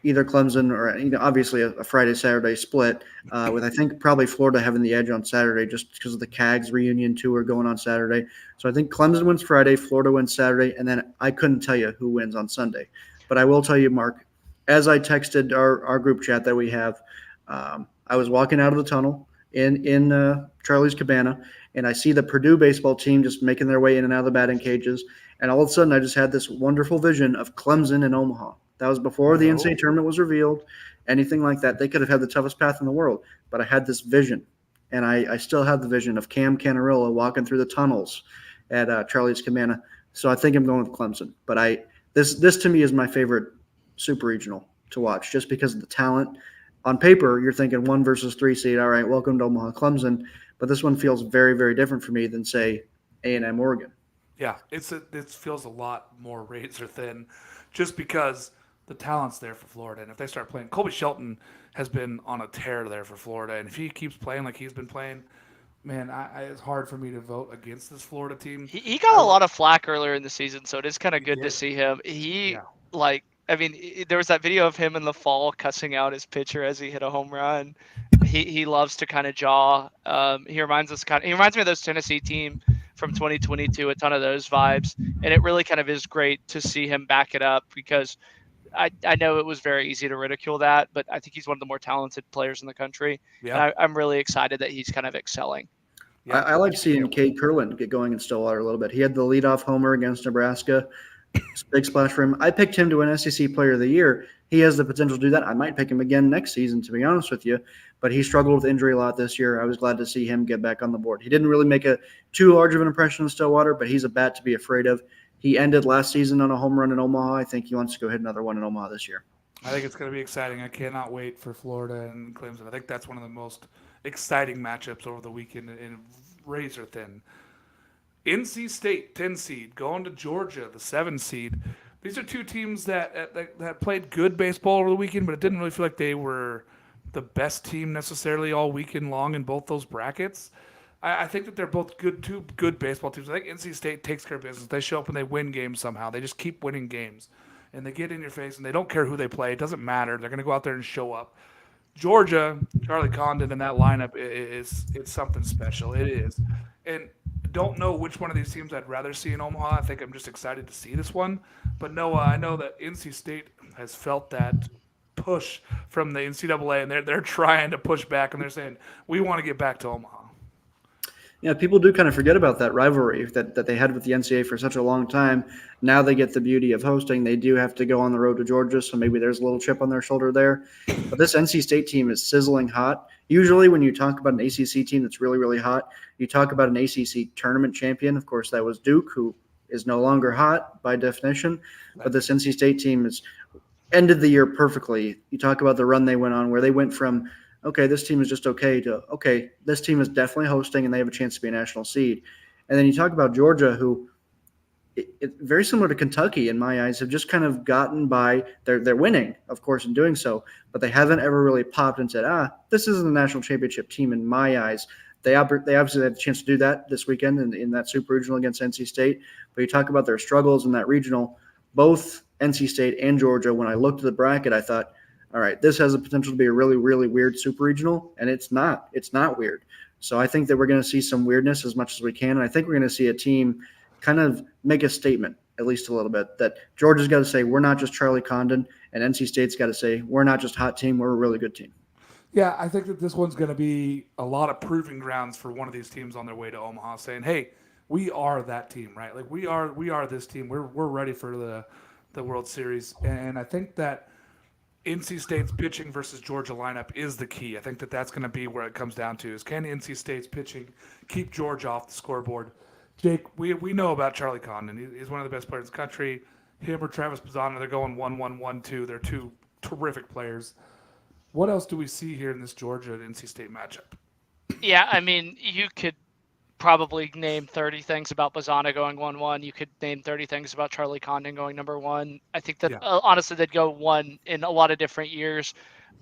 either Clemson or obviously a Friday-Saturday split with I think probably Florida having the edge on Saturday just because of the Cags reunion tour going on Saturday. So I think Clemson wins Friday, Florida wins Saturday, and then I couldn't tell you who wins on Sunday. But I will tell you, Mark, as I texted our group chat that we have, I was walking out of the tunnel in Charlie's Cabana, and I see the Purdue baseball team just making their way in and out of the batting cages. And all of a sudden, I just had this wonderful vision of Clemson and Omaha. That was before the NCAA tournament was revealed, anything like that. They could have had the toughest path in the world, but I had this vision, and I still have the vision of Cam Canarillo walking through the tunnels at Charlie's Cabana. So I think I'm going with Clemson. But this to me is my favorite super regional to watch just because of the talent. On paper, you're thinking 1 versus 3 seed. All right, welcome to Omaha, Clemson. But this one feels very, very different for me than, say, A&M, Oregon. Yeah, it feels a lot more razor thin just because the talent's there for Florida. And if they start playing, Colby Shelton has been on a tear there for Florida. And if he keeps playing like he's been playing, man, it's hard for me to vote against this Florida team. He got a lot of flack earlier in the season, so it is kind of good to see him. There was that video of him in the fall cussing out his pitcher as he hit a home run. He loves to kind of jaw. He reminds me of those Tennessee team from 2022, a ton of those vibes. And it really kind of is great to see him back it up because I know it was very easy to ridicule that, but I think he's one of the more talented players in the country. Yeah. And I'm really excited that he's kind of excelling. Yeah. I like seeing Cade Curlin get going in Stillwater a little bit. He had the leadoff homer against Nebraska. Big splash for him. I picked him to win SEC Player of the Year. He has the potential to do that. I might pick him again next season, to be honest with you. But he struggled with injury a lot this year. I was glad to see him get back on the board. He didn't really make too large of an impression in Stillwater, but he's a bat to be afraid of. He ended last season on a home run in Omaha. I think he wants to go hit another one in Omaha this year. I think it's going to be exciting. I cannot wait for Florida and Clemson. I think that's one of the most exciting matchups over the weekend and razor thin. NC State, 10 seed, going to Georgia, the 7 seed. These are two teams that played good baseball over the weekend, but it didn't really feel like they were the best team necessarily all weekend long in both those brackets. I think that they're both two good baseball teams. I think NC State takes care of business. They show up and they win games somehow. They just keep winning games. And they get in your face, and they don't care who they play. It doesn't matter. They're going to go out there and show up. Georgia, Charlie Condon in that lineup it's something special. It is. And don't know which one of these teams I'd rather see in Omaha. I think I'm just excited to see this one. But Noah, I know that NC State has felt that push from the NCAA, and they're trying to push back, and they're saying, we want to get back to Omaha. Yeah, people do kind of forget about that rivalry that they had with the NCAA for such a long time. Now they get the beauty of hosting. They do have to go on the road to Georgia, so maybe there's a little chip on their shoulder there. But this NC State team is sizzling hot. Usually when you talk about an ACC team that's really, really hot, you talk about an ACC tournament champion. Of course, that was Duke, who is no longer hot by definition. But this NC State team has ended the year perfectly. You talk about the run they went on where they went from – okay, this team is just okay to, okay, this team is definitely hosting and they have a chance to be a national seed. And then you talk about Georgia, who very similar to Kentucky in my eyes, have just kind of gotten by. They're winning, of course, in doing so, but they haven't ever really popped and said, this isn't a national championship team in my eyes. They obviously had a chance to do that this weekend in that super regional against NC State. But you talk about their struggles in that regional, both NC State and Georgia, when I looked at the bracket, I thought, all right, this has the potential to be a really, really weird super regional, and it's not. It's not weird. So I think that we're going to see some weirdness as much as we can, and I think we're going to see a team kind of make a statement, at least a little bit, that Georgia's got to say, we're not just Charlie Condon, and NC State's got to say, we're not just hot team, we're a really good team. Yeah, I think that this one's going to be a lot of proving grounds for one of these teams on their way to Omaha, saying, "Hey, we are that team, right? Like we are this team. We're ready for the World Series." And I think that NC State's pitching versus Georgia lineup is the key. I think that that's going to be where it comes down to: is can NC State's pitching keep Georgia off the scoreboard? Jake, we know about Charlie Condon. He's one of the best players in the country. Him or Travis Pisano, they're going 1-1, 1-2. They're two terrific players. What else do we see here in this Georgia and NC State matchup? Yeah, I mean, you could probably name 30 things about Bazana going 1-1. You could name 30 things about Charlie Condon going number one. I think that, honestly, they'd go one in a lot of different years.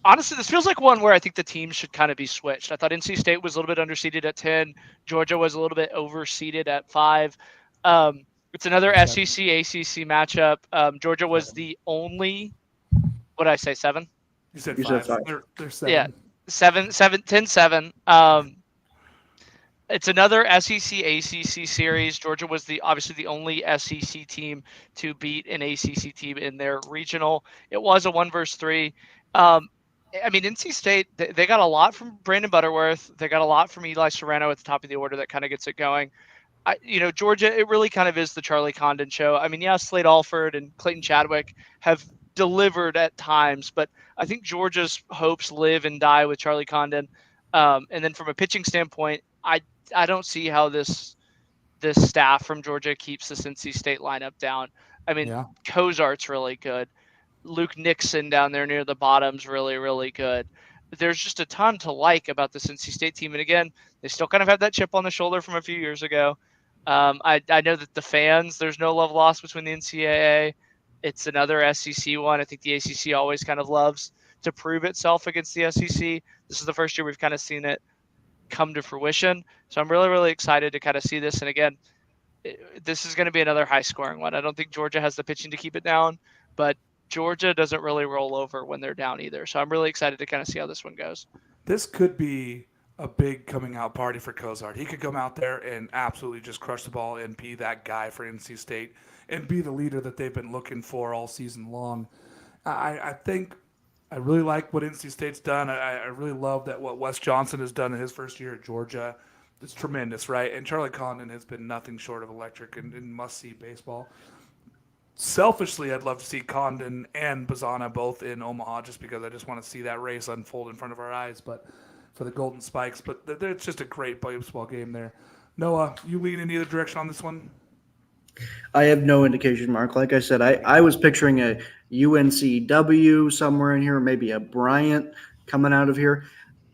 Honestly, this feels like one where I think the teams should kind of be switched. I thought NC State was a little bit underseeded at 10. Georgia was a little bit overseeded at 5. It's another SEC-ACC matchup. Georgia was the only, what did I say, 7? You said 5. They're 7. Yeah, 10-7. It's another SEC-ACC series. Georgia was obviously the only SEC team to beat an ACC team in their regional. It was a 1-3. I mean, NC State, they got a lot from Brandon Butterworth. They got a lot from Eli Serrano at the top of the order that kind of gets it going. Georgia, it really kind of is the Charlie Condon show. I mean, Slade Alford and Clayton Chadwick have delivered at times, but I think Georgia's hopes live and die with Charlie Condon. And then from a pitching standpoint, I don't see how this staff from Georgia keeps this NC State lineup down. I mean, Cozart's really good. Luke Nixon down there near the bottom's really, really good. There's just a ton to like about this NC State team. And again, they still kind of have that chip on the shoulder from a few years ago. I know that the fans, there's no love lost between the NCAA. It's another SEC one. I think the ACC always kind of loves to prove itself against the SEC. This is the first year we've kind of seen it come to fruition. So I'm really, really excited to kind of see this. And again, this is going to be another high-scoring one. I don't think Georgia has the pitching to keep it down, but Georgia doesn't really roll over when they're down either. So I'm really excited to kind of see how this one goes. This could be a big coming out party for Cozart. He could come out there and absolutely just crush the ball and be that guy for NC State and be the leader that they've been looking for all season long. I think I really like what NC State's done. I really love that what Wes Johnson has done in his first year at Georgia. It's tremendous, right? And Charlie Condon has been nothing short of electric and must-see baseball. Selfishly, I'd love to see Condon and Bazana both in Omaha just because I just want to see that race unfold in front of our eyes. But for the Golden Spikes, but it's just a great baseball game there. Noah, you lean in either direction on this one? I have no indication, Mark. Like I said, I was picturing a UNCW somewhere in here, maybe a Bryant coming out of here.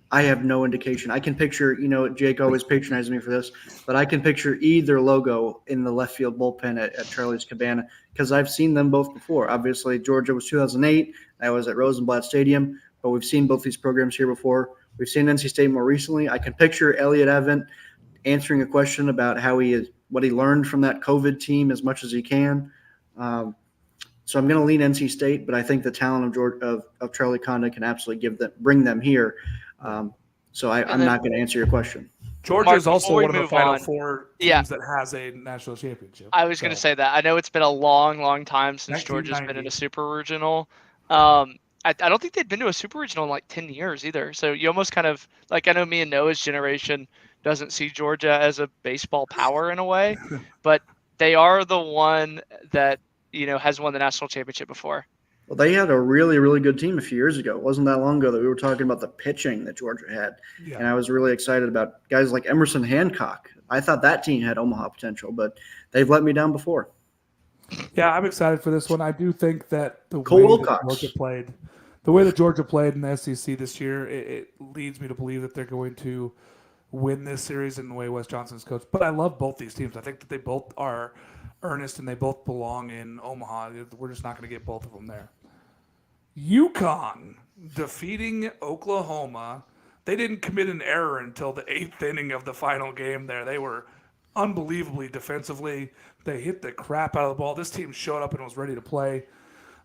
I have no indication. I can picture, Jake always patronizes me for this, but I can picture either logo in the left field bullpen at Charlie's Cabana because I've seen them both before. Obviously, Georgia was 2008. I was at Rosenblatt Stadium, but we've seen both these programs here before. We've seen NC State more recently. I can picture Elliot Evans answering a question about what he learned from that COVID team as much as he can. So I'm going to lean NC State, but I think the talent of Charlie Condon can absolutely bring them here. So I'm not going to answer your question. Georgia is also one of the Final Four teams that has a national championship. I was going to say that. I know it's been a long, long time since Georgia's been in a super regional. I don't think they'd been to a super regional in like 10 years either. So you almost kind of I know me and Noah's generation doesn't see Georgia as a baseball power in a way, but they are the one that, has won the national championship before. Well, they had a really, really good team a few years ago. It wasn't that long ago that we were talking about the pitching that Georgia had. Yeah. And I was really excited about guys like Emerson Hancock. I thought that team had Omaha potential, but they've let me down before. Yeah, I'm excited for this one. I do think that the way that Georgia played in the SEC this year, it leads me to believe that they're going to win this series in the way Wes Johnson's coached. But I love both these teams. I think that they both are Ernest, and they both belong in Omaha. We're just not going to get both of them there. UConn defeating Oklahoma. They didn't commit an error until the eighth inning of the final game there. They were unbelievably defensively. They hit the crap out of the ball. This team showed up and was ready to play.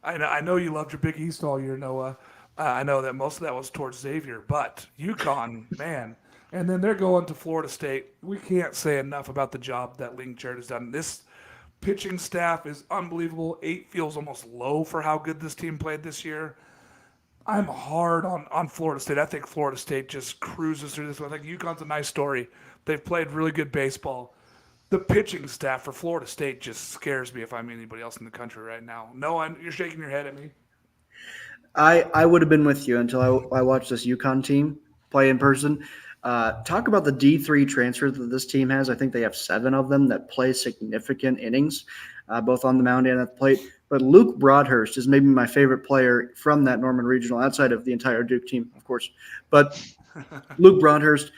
I know you loved your Big East all year, Noah. I know that most of that was towards Xavier, but UConn, man. And then they're going to Florida State. We can't say enough about the job that Link Jarrett has done. This pitching staff is unbelievable. 8 feels almost low for how good this team played this year. I'm hard on Florida State. I think Florida State just cruises through this. I think UConn's a nice story. They've played really good baseball. The pitching staff for Florida State just scares me if I'm anybody else in the country right now. No, you're shaking your head at me. I would have been with you until I watched this UConn team play in person. Talk about the D3 transfers that this team has. I think they have 7 of them that play significant innings, both on the mound and at the plate. But Luke Broadhurst is maybe my favorite player from that Norman Regional, outside of the entire Duke team, of course. But Luke Broadhurst,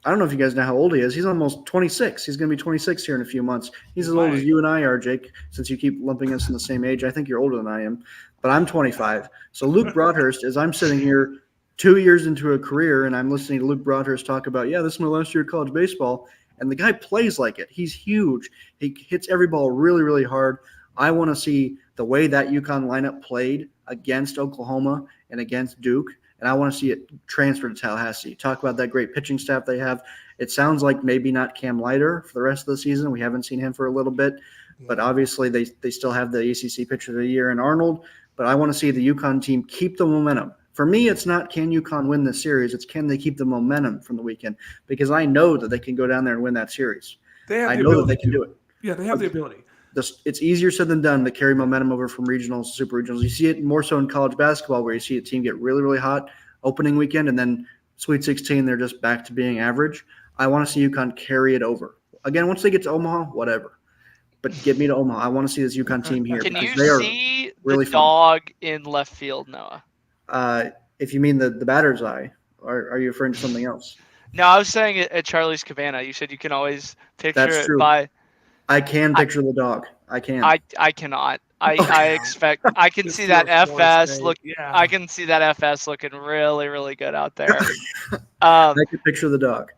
I don't know if you guys know how old he is. He's almost 26. He's going to be 26 here in a few months. He's as old as you and I are, Jake, since you keep lumping us in the same age. I think you're older than I am, but I'm 25. So Luke Broadhurst, as I'm sitting here 2 years into a career and I'm listening to Luke Broadhurst talk about, yeah, this is my last year of college baseball, and the guy plays like it. He's huge. He hits every ball really, really hard. I want to see the way that UConn lineup played against Oklahoma and against Duke, and I want to see it transfer to Tallahassee. Talk about that great pitching staff they have. It sounds like maybe not Cam Leiter for the rest of the season. We haven't seen him for a little bit, but obviously they still have the ACC Pitcher of the Year in Arnold. But I want to see the UConn team keep the momentum. For me, it's not can UConn win this series. It's can they keep the momentum from the weekend, because I know that they can go down there and win that series. I know that they can do it. Yeah, they have the ability. It's easier said than done to carry momentum over from regionals to super regionals. You see it more so in college basketball, where you see a team get really, really hot opening weekend, and then Sweet 16, they're just back to being average. I want to see UConn carry it over. Again, once they get to Omaha, whatever. But get me to Omaha. I want to see this UConn team here. Can you see really the dog in left field, Noah? If you mean the batter's eye, or are you referring to something else? No, I was saying at Charlie's Cabana. You said you can always picture That's it true. I can picture the dog. I can. I cannot. I expect. I can see that FS look. Yeah. I can see that FS looking really, really good out there. I can picture the dog.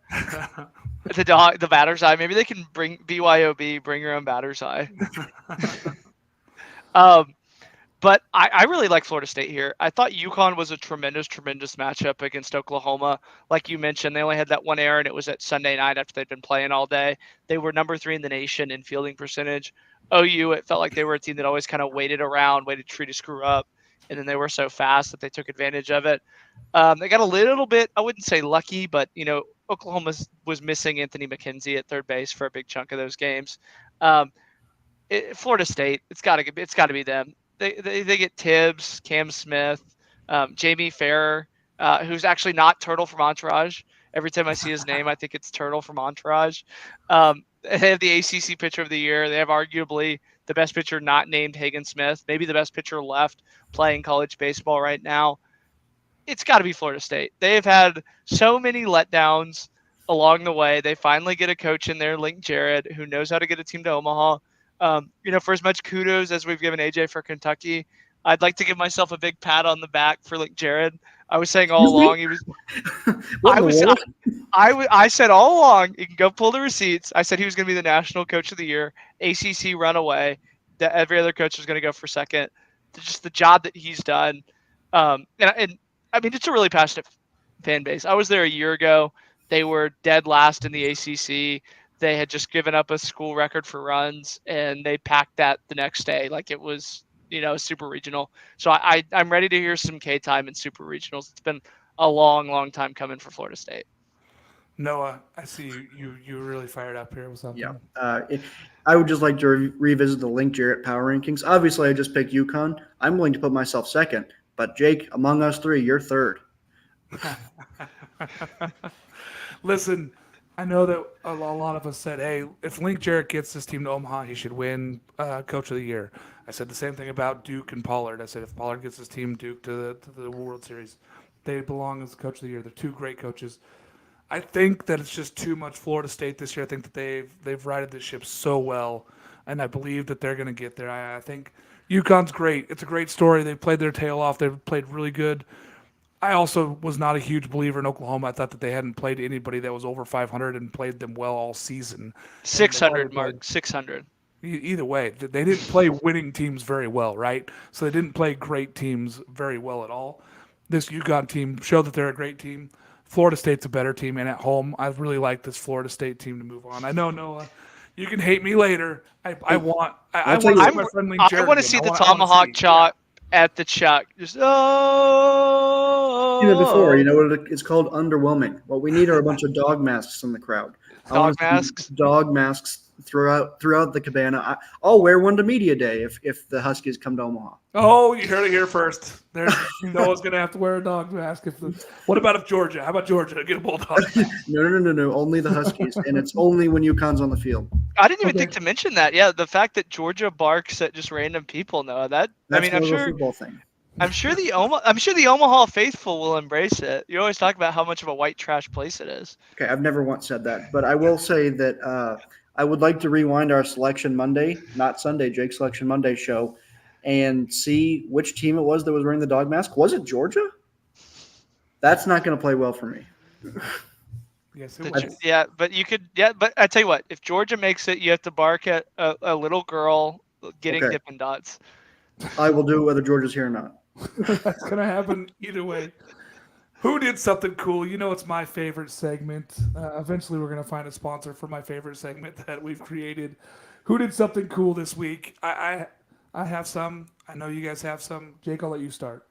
The batter's eye. Maybe they can bring BYOB. Bring your own batter's eye. But I really like Florida State here. I thought UConn was a tremendous, tremendous matchup against Oklahoma. Like you mentioned, they only had that one error, and it was at Sunday night after they'd been playing all day. They were number 3 in the nation in fielding percentage. OU, it felt like they were a team that always kind of waited to try to screw up, and then they were so fast that they took advantage of it. They got a little bit, I wouldn't say lucky, but, Oklahoma was missing Anthony McKenzie at third base for a big chunk of those games. Florida State, it's got to be them. They get Tibbs, Cam Smith, Jamie Farrer, who's actually not Turtle from Entourage. Every time I see his name, I think it's Turtle from Entourage. They have the ACC Pitcher of the Year. They have arguably the best pitcher not named Hagen Smith, maybe the best pitcher left playing college baseball right now. It's got to be Florida State. They have had so many letdowns along the way. They finally get a coach in there, Link Jarrett, who knows how to get a team to Omaha. For as much kudos as we've given AJ for Kentucky, I'd like to give myself a big pat on the back for Link Jarrett. I was saying all along he was. I said all along, you can go pull the receipts. I said he was going to be the national coach of the year, ACC runaway. That every other coach was going to go for second. Just the job that he's done, and I mean it's a really passionate fan base. I was there a year ago. They were dead last in the ACC. They had just given up a school record for runs, and they packed that the next day like it was, super regional. So I'm ready to hear some K time in super regionals. It's been a long, long time coming for Florida State. Noah, I see you really fired up here with something. Yeah. I would just like to revisit the Link Jarrett power rankings. Obviously, I just picked UConn. I'm willing to put myself second, but Jake, among us 3, you're third. Listen, I know that a lot of us said, hey, if Link Jarrett gets this team to Omaha, he should win Coach of the Year. I said the same thing about Duke and Pollard. I said if Pollard gets his team Duke to the World Series, they belong as Coach of the Year. They're 2 great coaches. I think that it's just too much Florida State this year. I think that they've righted this ship so well. and I believe that they're going to get there. I think UConn's great. It's a great story. They've played their tail off. They've played really good. I also was not a huge believer in Oklahoma. I thought that they hadn't played anybody that was over 500 and played them well all season. And they finally 600, played. Mark. 600. Either way, they didn't play winning teams very well, right? So they didn't play great teams very well at all. This UConn team showed that they're a great team. Florida State's a better team, and at home, I really like this Florida State team to move on. I know, Noah, you can hate me later. I want I'll to tell you see what. my friend Link I Jarrett want to again. see the I wanna tomahawk see- chop at the Chuck. Just Seen it before. You know what it's called? Underwhelming. What we need are a bunch of dog masks in the crowd. I wanna Dog see masks? Dog masks throughout the cabana. I'll wear one to media day if the Huskies come to Omaha. Oh, you heard it here first. There's Noah's going to have to wear a dog mask. What about if Georgia? How about Georgia? Get a bulldog mask. No. Only the Huskies, and it's only when UConn's on the field. I didn't even Okay. think to mention that. Yeah, the fact that Georgia barks at just random people. No, That's I'm more of a sure. football thing. I'm sure the Omaha faithful will embrace it. You always talk about how much of a white trash place it is. Okay, I've never once said that, but I will say that I would like to rewind our Selection Monday, not Sunday, Jake Selection Monday show, and see which team it was that was wearing the dog mask. Was it Georgia? That's not going to play well for me. Yes, The it Ge- was. yeah, but you could. Yeah, but I tell you what, if Georgia makes it, you have to bark at a little girl getting Okay. Dippin' Dots. I will do it whether Georgia's here or not. That's going to happen either way. Who did something cool? You know, it's my favorite segment. Eventually, we're going to find a sponsor for my favorite segment that we've created. Who did something cool this week? I have some. I know you guys have some. Jake, I'll let you start.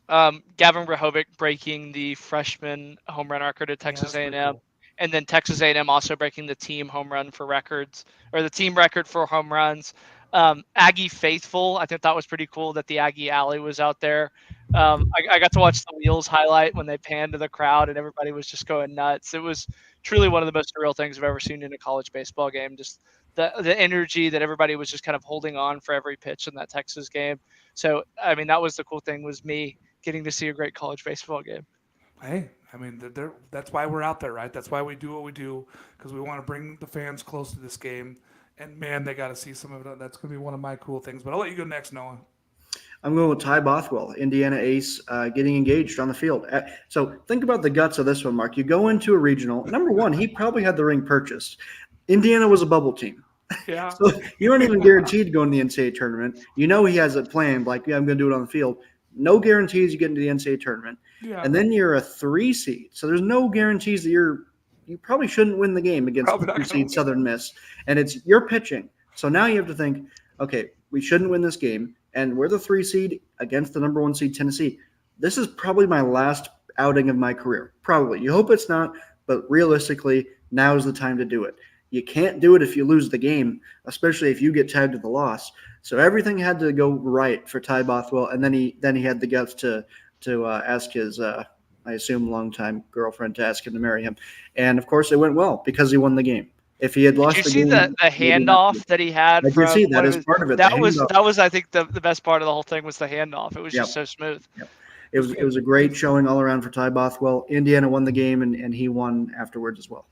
Gavin Rehovic breaking the freshman home run record at Texas that's pretty A&M, cool. and then Texas A&M also breaking the team home run for records, or the team record for home runs. Aggie faithful, I think that was pretty cool that the Aggie Alley was out there. I got to watch the Wheels highlight when they panned to the crowd and everybody was just going nuts. It was truly one of the most surreal things I've ever seen in a college baseball game. Just the energy that everybody was just kind of holding on for every pitch in that Texas game. So, I mean, that was the cool thing, was me getting to see a great college baseball game. Hey, I mean, that's why we're out there, right? That's why we do what we do, because we want to bring the fans close to this game. And man, they got to see some of it. That's going to be one of my cool things. But I'll let you go next, Noah. I'm going with Ty Bothwell, Indiana ace, getting engaged on the field. So think about the guts of this one, Mark. You go into a regional. Number one, he probably had the ring purchased. Indiana was a bubble team. Yeah. So you aren't even guaranteed to go in the NCAA tournament. You know he has it planned, like, yeah, I'm going to do it on the field. No guarantees you get into the NCAA tournament. Yeah. And then you're a 3 seed. So there's no guarantees that you probably shouldn't win the game against Probably the not 2 gonna seed win. Southern Miss. And it's your pitching. So now you have to think, okay, we shouldn't win this game. And we're the 3 seed against the number 1 seed Tennessee. This is probably my last outing of my career. Probably. You hope it's not, but realistically, now is the time to do it. You can't do it if you lose the game, especially if you get tagged to the loss. So everything had to go right for Ty Bothwell, and then he had the guts to ask his, I assume, longtime girlfriend to ask him to marry him. And of course, it went well because he won the game. If he had lost Did you the see game, the maybe not. handoff that he had? I did from see that one of as his- part of it. That the was handoff. I think the best part of the whole thing was the handoff. It was just so smooth. It was a great showing all around for Ty Bothwell. Indiana won the game, and he won afterwards as well.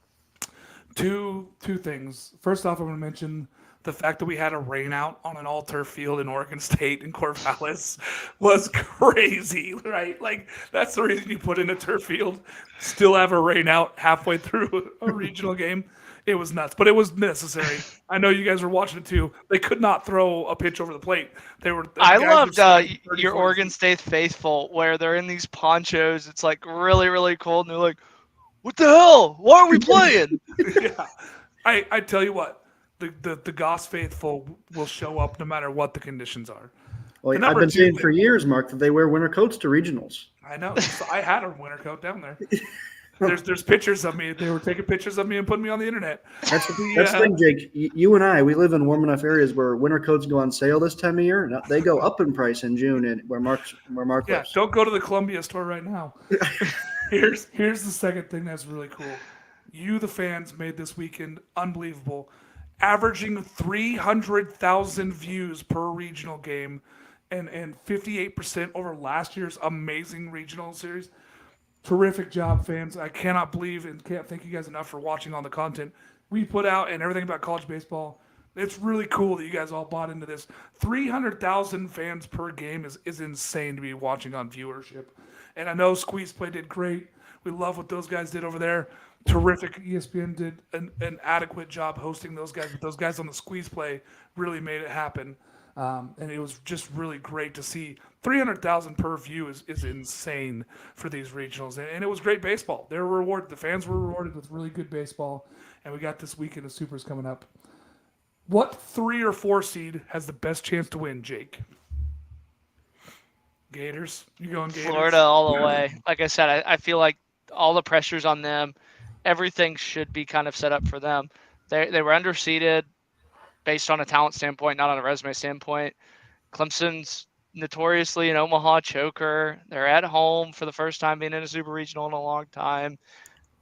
Two things. First off, I'm going to mention the fact that we had a rain out on an all-turf field in Oregon State in Corvallis was crazy, right? Like, that's the reason you put in a turf field. Still have a rain out halfway through a regional game. It was nuts, but it was necessary. I know you guys were watching it too. They could not throw a pitch over the plate. I guys were loved sliding 30, your 40 Oregon feet. State faithful, where they're in these ponchos. It's like really, really cold, and they're like, "What the hell? Why are we playing?" Yeah. I tell you what, the Goss faithful will show up no matter what the conditions are. Well, The I've number been two saying thing- for years, Mark, that they wear winter coats to regionals. I know. So I had a winter coat down there. There's pictures of me. They were taking pictures of me and putting me on the internet. That's the thing, Jake. You and I, we live in warm enough areas where winter coats go on sale this time of year. No, they go up in price in June, and where Mark Yeah, lives. don't go to the Columbia store right now. Here's the second thing that's really cool. You, the fans, made this weekend unbelievable, averaging 300,000 views per regional game, and 58% over last year's amazing regional series. Terrific job, fans. I cannot believe and can't thank you guys enough for watching all the content we put out and everything about college baseball. It's really cool that you guys all bought into this. 300,000 fans per game is insane to be watching on viewership. And I know Squeeze Play did great. We love what those guys did over there. Terrific. ESPN did an adequate job hosting those guys, but those guys on the Squeeze Play really made it happen. And it was just really great to see 300,000 per view is insane for these regionals. And it was great baseball. They were rewarded. The fans were rewarded with really good baseball. And we got this weekend of Supers coming up. What 3 or 4 seed has the best chance to win, Jake? Gators? You going Gators? Florida all the way. Like I said, I feel like all the pressure's on them. Everything should be kind of set up for them. They were underseeded based on a talent standpoint, not on a resume standpoint. Clemson's notoriously an Omaha choker. They're at home for the first time being in a super regional in a long time.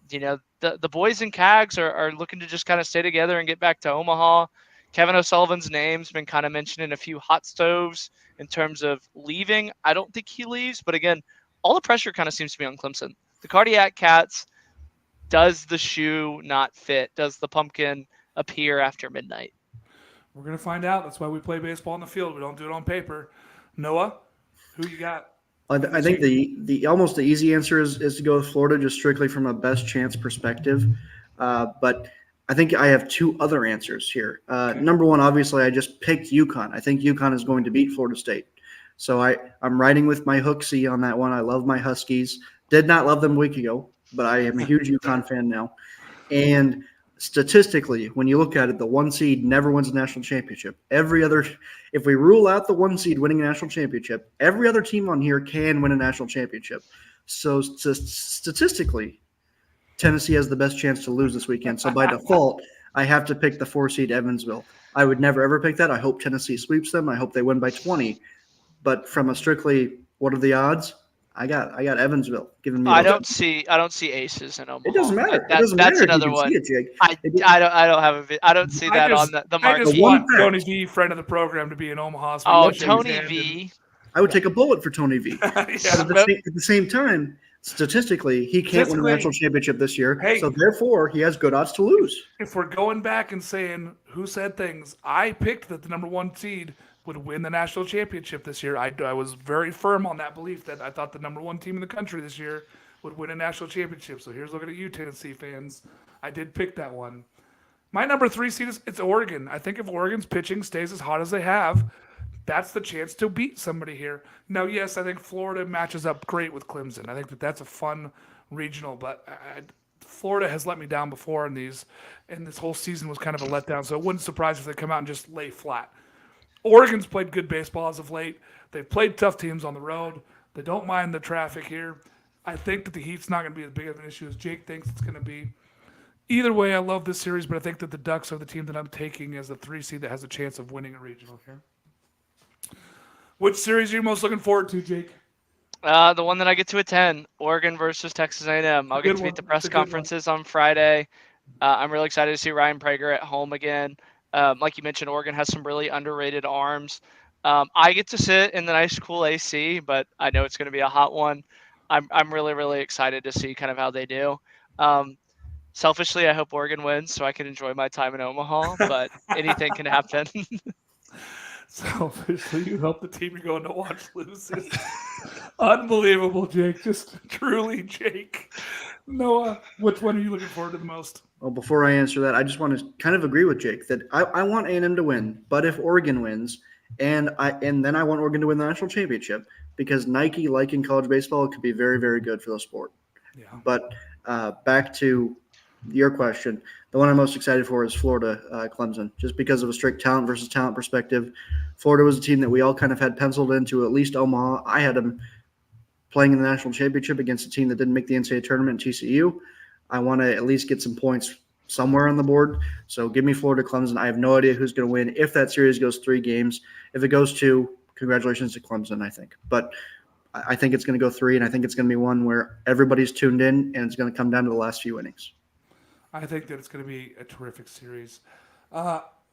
The boys in CAGs are looking to just kind of stay together and get back to Omaha. Kevin O'Sullivan's name's been kind of mentioned in a few hot stoves in terms of leaving. I don't think he leaves, but again, all the pressure kind of seems to be on Clemson. The Cardiac Cats, does the shoe not fit? Does the pumpkin appear after midnight? We're going to find out. That's why we play baseball on the field. We don't do it on paper. Noah, who you got? I think the almost the easy answer is to go with Florida, just strictly from a best chance perspective. But I think I have 2 other answers here. Okay. Number one, obviously, I just picked UConn. I think UConn is going to beat Florida State. So I'm riding with my Hooksy on that one. I love my Huskies. Did not love them a week ago, but I am a huge UConn fan now. And statistically, when you look at it, the 1 seed never wins a national championship. If we rule out the 1 seed winning a national championship, every other team on here can win a national championship. So statistically, Tennessee has the best chance to lose this weekend. So by default, I have to pick the 4 seed Evansville. I would never ever pick that. I hope Tennessee sweeps them. I hope they win by 20. But from a strictly what are the odds? I got Evansville giving me. I don't see aces in Omaha. It doesn't matter. That's another one. It, Jake. I don't see that on the I market. just want Tony V, friend of the program, to be in Omaha. So Tony V. I would take a bullet for Tony V. Yeah. But at the same time, statistically, he can't win a national championship this year. Hey, so therefore, he has good odds to lose. If we're going back and saying who said things, I picked that the number 1 seed would win the national championship this year. I was very firm on that belief that I thought the number 1 team in the country this year would win a national championship. So here's looking at you, Tennessee fans. I did pick that one. My number 3 seed it's Oregon. I think if Oregon's pitching stays as hot as they have, that's the chance to beat somebody here. Now, yes, I think Florida matches up great with Clemson. I think that's a fun regional, but Florida has let me down before in these, and this whole season was kind of a letdown. So it wouldn't surprise if they come out and just lay flat. Oregon's played good baseball as of late. They've played tough teams on the road. They don't mind the traffic here. I think that the heat's not going to be as big of an issue as Jake thinks it's going to be. Either way, I love this series, but I think that the Ducks are the team that I'm taking as the 3 seed that has a chance of winning a regional here. Which series are you most looking forward to, Jake? The one that I get to attend, Oregon versus Texas A&M. I'll get to meet the press conferences on Friday. I'm really excited to see Ryan Prager at home again. Like you mentioned, Oregon has some really underrated arms. I get to sit in the nice, cool AC, but I know it's going to be a hot one. I'm really, really excited to see kind of how they do. Selfishly, I hope Oregon wins so I can enjoy my time in Omaha, but anything can happen. Selfishly, you hope the team you're going to watch loses. Unbelievable, Jake. Just truly, Jake. Noah, which one are you looking forward to the most? Well, before I answer that, I just want to kind of agree with Jake that I want A&M to win, but if Oregon wins, and then I want Oregon to win the national championship because Nike, like in college baseball, it could be very, very good for the sport. Yeah. But back to your question, the one I'm most excited for is Florida, Clemson, just because of a strict talent versus talent perspective. Florida was a team that we all kind of had penciled into at least Omaha. I had them playing in the national championship against a team that didn't make the NCAA tournament, TCU. I want to at least get some points somewhere on the board. So give me Florida, Clemson. I have no idea who's going to win if that series goes 3 games. If it goes 2, congratulations to Clemson, I think. But I think it's going to go 3, and I think it's going to be one where everybody's tuned in, and it's going to come down to the last few innings. I think that it's going to be a terrific series.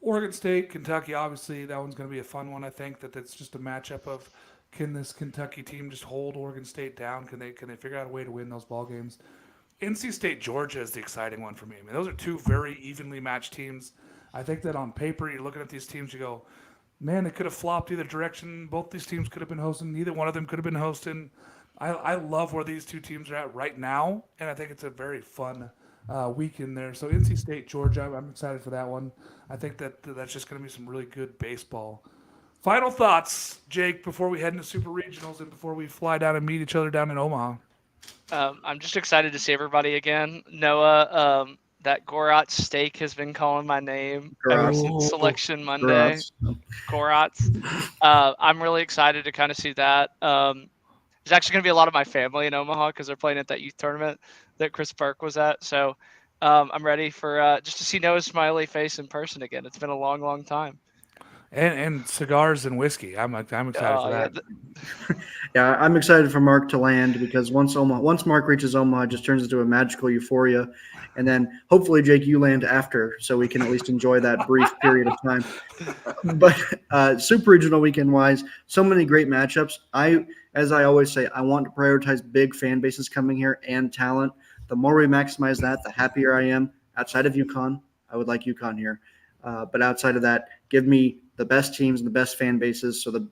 Oregon State, Kentucky, obviously that one's going to be a fun one. I think that it's just a matchup of can this Kentucky team just hold Oregon State down? Can they figure out a way to win those ball games? NC State, Georgia is the exciting one for me. I mean, those are 2 very evenly matched teams. I think that on paper, you're looking at these teams, you go, man, it could have flopped either direction. Both these teams could have been hosting. Neither one of them could have been hosting. I love where these two teams are at right now, and I think it's a very fun weekend there. So NC State, Georgia, I'm excited for that one. I think that that's just going to be some really good baseball. Final thoughts, Jake, before we head into Super Regionals and before we fly down and meet each other down in Omaha. I'm just excited to see everybody again. Noah, that Gorat steak has been calling my name ever Gorat's. since Selection Monday. Gorat's. Gorat's. I'm really excited to kind of see that. There's actually going to be a lot of my family in Omaha because they're playing at that youth tournament that Chris Burke was at. So I'm ready for just to see Noah's smiley face in person again. It's been a long, long time. And cigars and whiskey. I'm excited for that. Yeah, I'm excited for Mark to land because once Mark reaches Omaha, it just turns into a magical euphoria. And then hopefully, Jake, you land after so we can at least enjoy that brief period of time. But Super Regional weekend wise, so many great matchups. As I always say, I want to prioritize big fan bases coming here and talent. The more we maximize that, the happier I am. Outside of UConn, I would like UConn here. But outside of that, give me the best teams and the best fan bases. So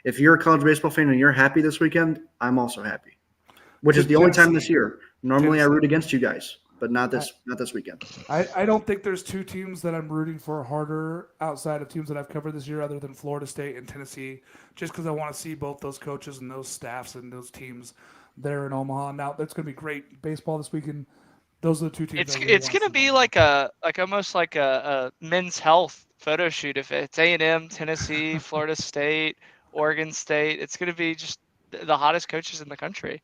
if you're a college baseball fan and you're happy this weekend, I'm also happy. Which is the only time this year. Normally I root against you guys, but not this weekend. I don't think there's two teams that I'm rooting for harder outside of teams that I've covered this year other than Florida State and Tennessee, just because I want to see both those coaches and those staffs and those teams there in Omaha. Now, that's going to be great baseball this weekend. Those are the two teams. It's going to be like almost like a men's health photo shoot. If it's A&M, Tennessee, Florida State, Oregon State, it's going to be just the hottest coaches in the country.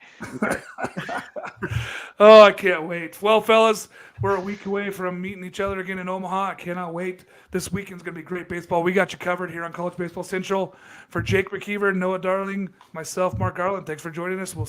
Oh, I can't wait. Well, fellas, we're a week away from meeting each other again in Omaha. I cannot wait. This weekend's going to be great baseball. We got you covered here on College Baseball Central. For Jake McKeever, Noah Darling, myself, Mark Garland, thanks for joining us. We'll